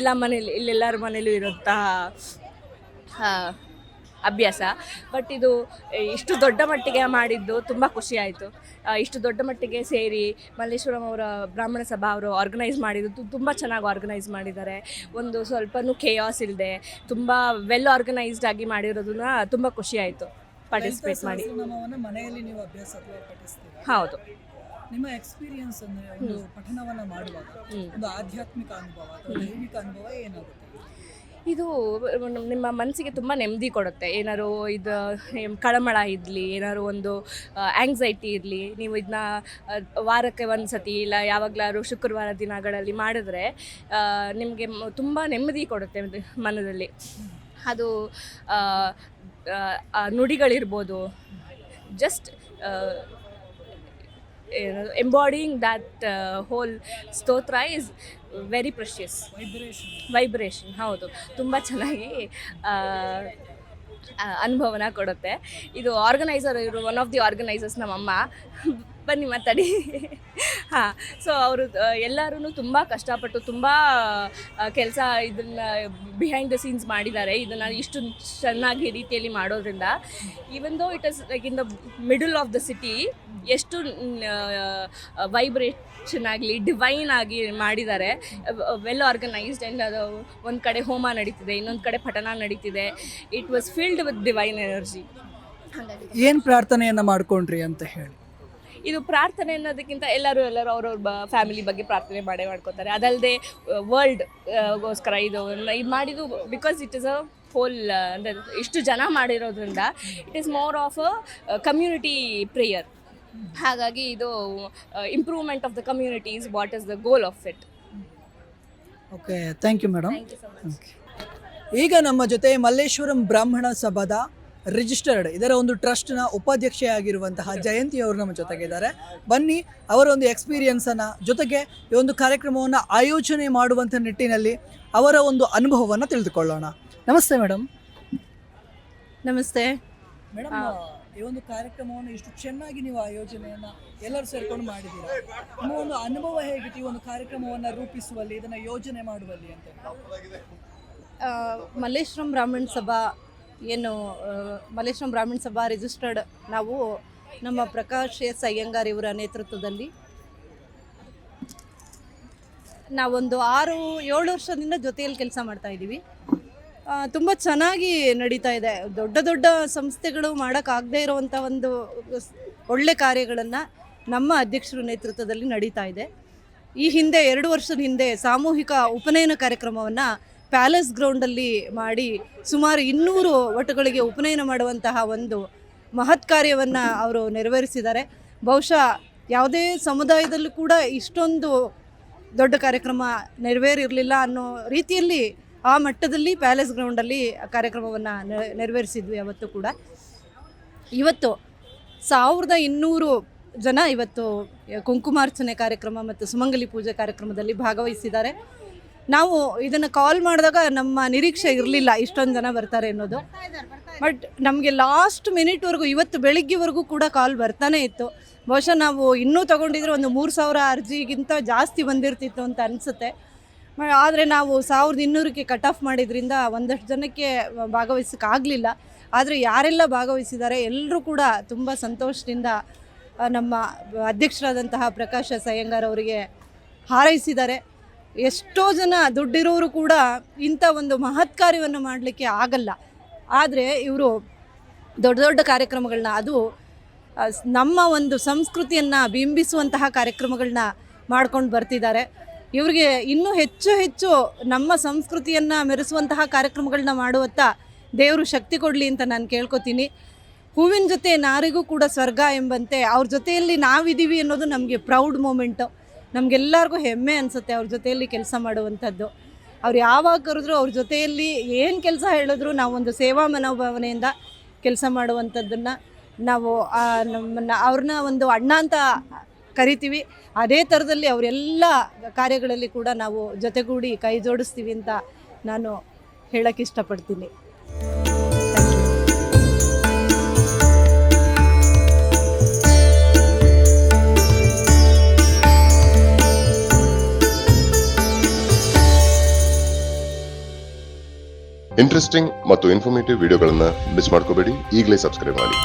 ಎಲ್ಲ ಮನೇಲಿ ಇಲ್ಲೆಲ್ಲರ ಮನೇಲೂ ಇರುವಂತಹ ಅಭ್ಯಾಸ. ಬಟ್ ಇದು ಇಷ್ಟು ದೊಡ್ಡ ಮಟ್ಟಿಗೆ ಮಾಡಿದ್ದು ತುಂಬ ಖುಷಿ ಆಯಿತು. ಇಷ್ಟು ದೊಡ್ಡ ಮಟ್ಟಿಗೆ ಸೇರಿ ಮಲ್ಲೇಶ್ವರಂ ಅವರ ಬ್ರಾಹ್ಮಣ ಸಭಾ ಅವರು ಆರ್ಗನೈಸ್ ಮಾಡಿದ್ದು ತುಂಬ ಚೆನ್ನಾಗಿ ಆರ್ಗನೈಸ್ ಮಾಡಿದ್ದಾರೆ. ಒಂದು ಸ್ವಲ್ಪನೂ ಕೇಯಾಸ್ ಇಲ್ಲದೆ ತುಂಬ ವೆಲ್ ಆರ್ಗನೈಸ್ಡ್ ಆಗಿ ಮಾಡಿರೋದನ್ನ ತುಂಬ ಖುಷಿ ಆಯಿತು ಪಾರ್ಟಿಸಿಪೇಟ್ ಮಾಡಿ. ಮನೆಯಲ್ಲಿ ನೀವು ಅಭ್ಯಾಸ ಪಠಿಸ್ತೀರಾ? ಹೌದು. ನಿಮ್ಮ ಎಕ್ಸ್ಪೀರಿಯನ್ಸ್ ಅಂದರೆ ಒಂದು ಪಠಣವನ್ನು ಮಾಡುವಾಗ ಒಂದು ಆಧ್ಯಾತ್ಮಿಕ ಅನುಭವ ಅಥವಾ ದೈವಿಕ ಅನುಭವ ಏನಾಗುತ್ತೆ? ಇದು ನಿಮ್ಮ ಮನಸ್ಸಿಗೆ ತುಂಬ ನೆಮ್ಮದಿ ಕೊಡುತ್ತೆ. ಏನಾದ್ರು ಇದು ಕಳಮಳ ಇರಲಿ, ಏನಾದ್ರು ಒಂದು ಆ್ಯಂಗ್ಸೈಟಿ ಇರಲಿ, ನೀವು ಇದನ್ನ ವಾರಕ್ಕೆ ಒಂದು ಸತಿ ಇಲ್ಲ ಯಾವಾಗಲಾದ್ರು ಶುಕ್ರವಾರ ದಿನಗಳಲ್ಲಿ ಮಾಡಿದ್ರೆ ನಿಮಗೆ ತುಂಬ ನೆಮ್ಮದಿ ಕೊಡುತ್ತೆ ಮನದಲ್ಲಿ. ಅದು ನುಡಿಗಳಿರ್ಬೋದು, ಜಸ್ಟ್ ಎಂಬಾಡಿಂಗ್ ದ್ಯಾಟ್ ಹೋಲ್ ಸ್ತೋತ್ರ ಈಸ್ ವೆರಿ ಪ್ರೆಷಿಯಸ್. ವೈಬ್ರೇಷನ್ ಹೌದು, ತುಂಬ ಚೆನ್ನಾಗಿ ಅನುಭವನ ಕೊಡುತ್ತೆ. ಇದು ಆರ್ಗನೈಸರ್ ಇವರು ಒನ್ ಆಫ್ ದಿ ಆರ್ಗನೈಸರ್ಸ್ ನಮ್ಮಮ್ಮ. ಬನ್ನಿ ಮಾತಾಡಿ. ಹಾಂ, ಸೊ ಅವರು ಎಲ್ಲರೂ ತುಂಬ ಕಷ್ಟಪಟ್ಟು ತುಂಬ ಕೆಲಸ ಇದನ್ನು ಬಿಹೈಂಡ್ ದ ಸೀನ್ಸ್ ಮಾಡಿದ್ದಾರೆ. ಇದನ್ನು ಇಷ್ಟು ಚೆನ್ನಾಗಿ ರೀತಿಯಲ್ಲಿ ಮಾಡೋದ್ರಿಂದ even though it is like in the middle of the city ಎಷ್ಟು ವೈಬ್ರೇಷನ್ ಆಗಲಿ ಡಿವೈನ್ ಆಗಿ ಮಾಡಿದ್ದಾರೆ. ವೆಲ್ ಆರ್ಗನೈಸ್ಡ್ ಆ್ಯಂಡ್ ಅದು ಒಂದು ಕಡೆ ಹೋಮ ನಡೀತಿದೆ, ಇನ್ನೊಂದು ಕಡೆ ಪಠಣ ನಡೀತಿದೆ. It was filled with divine energy. ಏನು ಪ್ರಾರ್ಥನೆಯನ್ನು ಮಾಡ್ಕೊಂಡ್ರಿ ಅಂತ ಹೇಳಿ? ಇದು ಪ್ರಾರ್ಥನೆ ಅನ್ನೋದಕ್ಕಿಂತ ಎಲ್ಲರೂ ಅವ್ರವ್ರ ಫ್ಯಾಮಿಲಿ ಬಗ್ಗೆ ಪ್ರಾರ್ಥನೆ ಮಾಡ್ಕೋತಾರೆ. ಅದಲ್ಲದೆ ವರ್ಲ್ಡ್ಗೋಸ್ಕರ ಇದು ಮಾಡಿದ್ದು because it is a whole ಅಂದರೆ ಇಷ್ಟು ಜನ ಮಾಡಿರೋದ್ರಿಂದ it is more of a community prayer. ಹಾಗಾಗಿ ಇದು improvement of the community is what is the goal of it. Okay, thank you madam. Thank you so much. ಈಗ ನಮ್ಮ ಜೊತೆ ಮಲ್ಲೇಶ್ವರಂ ಬ್ರಾಹ್ಮಣ ಸಭಾದ ರಿಜಿಸ್ಟರ್ಡ್ ಇದರ ಒಂದು ಟ್ರಸ್ಟ್ನ ಉಪಾಧ್ಯಕ್ಷೆಯಾಗಿರುವಂತಹ ಜಯಂತಿ ಅವರು ನಮ್ಮ ಜೊತೆಗಿದ್ದಾರೆ. ಬನ್ನಿ ಅವರ ಒಂದು ಎಕ್ಸ್ಪೀರಿಯನ್ಸನ್ನು, ಜೊತೆಗೆ ಈ ಒಂದು ಕಾರ್ಯಕ್ರಮವನ್ನು ಆಯೋಜನೆ ಮಾಡುವಂಥ ನಿಟ್ಟಿನಲ್ಲಿ ಅವರ ಒಂದು ಅನುಭವವನ್ನು ತಿಳಿದುಕೊಳ್ಳೋಣ. ನಮಸ್ತೆ ಮೇಡಮ್. ನಮಸ್ತೆ ಮೇಡಮ್, ಈ ಒಂದು ಕಾರ್ಯಕ್ರಮವನ್ನು ಇಷ್ಟು ಚೆನ್ನಾಗಿ ನೀವು ಆಯೋಜನೆಯನ್ನು ಎಲ್ಲರೂ ಸೇರ್ಕೊಂಡು ಮಾಡಿದ್ದೀರಾ. ನಿಮ್ಮ ಒಂದು ಅನುಭವ ಹೇಗಿತ್ತು ಈ ಒಂದು ಕಾರ್ಯಕ್ರಮವನ್ನು ರೂಪಿಸುವಲ್ಲಿ, ಇದನ್ನು ಯೋಜನೆ ಮಾಡುವಲ್ಲಿ ಅಂತ? ಮಲ್ಲೇಶ್ವರಂ ಬ್ರಾಹ್ಮಣ ಸಭಾ ಮಲ್ಲೇಶ್ವರಂ ಬ್ರಾಹ್ಮಣ ಸಭಾ ರಿಜಿಸ್ಟರ್ಡ್ ನಾವು ನಮ್ಮ ಪ್ರಕಾಶ್ ಎಸ್ ಅಯ್ಯಂಗಾರ್ ಇವರ ನೇತೃತ್ವದಲ್ಲಿ ನಾವೊಂದು 6-7 ವರ್ಷದಿಂದ ಜೊತೆಯಲ್ಲಿ ಕೆಲಸ ಮಾಡ್ತಾ ಇದ್ದೀವಿ. ತುಂಬ ಚೆನ್ನಾಗಿ ನಡೀತಾ ಇದೆ. ದೊಡ್ಡ ದೊಡ್ಡ ಸಂಸ್ಥೆಗಳು ಮಾಡೋಕ್ಕಾಗದೇ ಇರುವಂಥ ಒಂದು ಒಳ್ಳೆ ಕಾರ್ಯಗಳನ್ನು ನಮ್ಮ ಅಧ್ಯಕ್ಷರ ನೇತೃತ್ವದಲ್ಲಿ ನಡೀತಾ ಇದೆ. ಈ ಹಿಂದೆ 2 ವರ್ಷದ ಹಿಂದೆ ಸಾಮೂಹಿಕ ಉಪನಯನ ಕಾರ್ಯಕ್ರಮವನ್ನು ಪ್ಯಾಲೇಸ್ ಗ್ರೌಂಡಲ್ಲಿ ಮಾಡಿ ಸುಮಾರು 200 ವಟುಗಳಿಗೆ ಉಪನಯನ ಮಾಡುವಂತಹ ಒಂದು ಮಹತ್ ಕಾರ್ಯವನ್ನು ಅವರು ನೆರವೇರಿಸಿದ್ದಾರೆ. ಬಹುಶಃ ಯಾವುದೇ ಸಮುದಾಯದಲ್ಲೂ ಕೂಡ ಇಷ್ಟೊಂದು ದೊಡ್ಡ ಕಾರ್ಯಕ್ರಮ ನೆರವೇರಿರಲಿಲ್ಲ ಅನ್ನೋ ರೀತಿಯಲ್ಲಿ ಆ ಮಟ್ಟದಲ್ಲಿ ಪ್ಯಾಲೇಸ್ ಗ್ರೌಂಡಲ್ಲಿ ಕಾರ್ಯಕ್ರಮವನ್ನು ನೆರವೇರಿಸಿದ್ವಿ. ಅವತ್ತು ಕೂಡ ಇವತ್ತು 1200 ಜನ ಇವತ್ತು ಕುಂಕುಮಾರ್ಚನೆ ಕಾರ್ಯಕ್ರಮ ಮತ್ತು ಸುಮಂಗಲಿ ಪೂಜೆ ಕಾರ್ಯಕ್ರಮದಲ್ಲಿ ಭಾಗವಹಿಸಿದ್ದಾರೆ. ನಾವು ಇದನ್ನು ಕಾಲ್ ಮಾಡಿದಾಗ ನಮ್ಮ ನಿರೀಕ್ಷೆ ಇರಲಿಲ್ಲ ಇಷ್ಟೊಂದು ಜನ ಬರ್ತಾರೆ ಅನ್ನೋದು. ಬಟ್ ನಮಗೆ ಲಾಸ್ಟ್ ಮಿನಿಟ್ವರೆಗೂ ಇವತ್ತು ಬೆಳಿಗ್ಗೆವರೆಗೂ ಕೂಡ ಕಾಲ್ ಬರ್ತಾನೆ ಇತ್ತು. ಬಹುಶಃ ನಾವು ಇನ್ನೂ ತೊಗೊಂಡಿದ್ರೆ ಒಂದು 3000 ಅರ್ಜಿಗಿಂತ ಜಾಸ್ತಿ ಬಂದಿರ್ತಿತ್ತು ಅಂತ ಅನಿಸುತ್ತೆ. ಆದರೆ ನಾವು 1200ಕ್ಕೆ ಕಟ್ ಆಫ್ ಮಾಡಿದ್ರಿಂದ ಒಂದಷ್ಟು ಜನಕ್ಕೆ ಭಾಗವಹಿಸೋಕ್ಕಾಗಲಿಲ್ಲ. ಆದರೆ ಯಾರೆಲ್ಲ ಭಾಗವಹಿಸಿದ್ದಾರೆ ಎಲ್ಲರೂ ಕೂಡ ತುಂಬ ಸಂತೋಷದಿಂದ ನಮ್ಮ ಅಧ್ಯಕ್ಷರಾದಂತಹ ಪ್ರಕಾಶ್ ಎಸ್ ಅಯ್ಯಂಗಾರ್ ಅವರಿಗೆ ಹಾರೈಸಿದ್ದಾರೆ. ಎಷ್ಟೋ ಜನ ದುಡ್ಡಿರೋರು ಕೂಡ ಇಂಥ ಒಂದು ಮಹತ್ ಕಾರ್ಯವನ್ನು ಮಾಡಲಿಕ್ಕೆ ಆಗಲ್ಲ. ಆದರೆ ಇವರು ದೊಡ್ಡ ದೊಡ್ಡ ಕಾರ್ಯಕ್ರಮಗಳನ್ನ, ಅದು ನಮ್ಮ ಒಂದು ಸಂಸ್ಕೃತಿಯನ್ನು ಬಿಂಬಿಸುವಂತಹ ಕಾರ್ಯಕ್ರಮಗಳನ್ನ ಮಾಡ್ಕೊಂಡು ಬರ್ತಿದ್ದಾರೆ. ಇವರಿಗೆ ಇನ್ನೂ ಹೆಚ್ಚು ಹೆಚ್ಚು ನಮ್ಮ ಸಂಸ್ಕೃತಿಯನ್ನು ಮೆರೆಸುವಂತಹ ಕಾರ್ಯಕ್ರಮಗಳನ್ನ ಮಾಡುವತ್ತ ದೇವರು ಶಕ್ತಿ ಕೊಡಲಿ ಅಂತ ನಾನು ಕೇಳ್ಕೊತೀನಿ. ಹೂವಿನ ಜೊತೆ ನಾರಿಗೂ ಕೂಡ ಸ್ವರ್ಗ ಎಂಬಂತೆ ಅವ್ರ ಜೊತೆಯಲ್ಲಿ ನಾವಿದ್ದೀವಿ ಅನ್ನೋದು ನಮಗೆ ಪ್ರೌಡ್ ಮೂಮೆಂಟು. ನಮಗೆಲ್ಲರಿಗೂ ಹೆಮ್ಮೆ ಅನಿಸುತ್ತೆ ಅವ್ರ ಜೊತೆಯಲ್ಲಿ ಕೆಲಸ ಮಾಡುವಂಥದ್ದು. ಅವ್ರು ಯಾವಾಗ ಕರೆದ್ರು ಅವ್ರ ಜೊತೆಯಲ್ಲಿ ಏನು ಕೆಲಸ ಹೇಳಿದ್ರು ನಾವೊಂದು ಸೇವಾ ಮನೋಭಾವನೆಯಿಂದ ಕೆಲಸ ಮಾಡುವಂಥದ್ದನ್ನು ನಾವು ಅವ್ರನ್ನ ಒಂದು ಅಣ್ಣ ಅಂತ ಕರಿತೀವಿ. ಅದೇ ಥರದಲ್ಲಿ ಅವರೆಲ್ಲ ಕಾರ್ಯಗಳಲ್ಲಿ ಕೂಡ ನಾವು ಜೊತೆಗೂಡಿ ಕೈ ಜೋಡಿಸ್ತೀವಿ ಅಂತ ನಾನು ಹೇಳೋಕ್ಕೆ ಇಷ್ಟಪಡ್ತೀನಿ. ಇಂಟ್ರೆಸ್ಟಿಂಗ್ ಮತ್ತು ಇನ್ಫಾರ್ಮೇಟಿವ್ ವಿಡಿಯೋಗಳನ್ನು ಮಿಸ್ ಮಾಡ್ಕೋಬೇಡಿ. ಈಗಲೇ ಸಬ್ಸ್ಕ್ರೈಬ್ ಮಾಡಿ.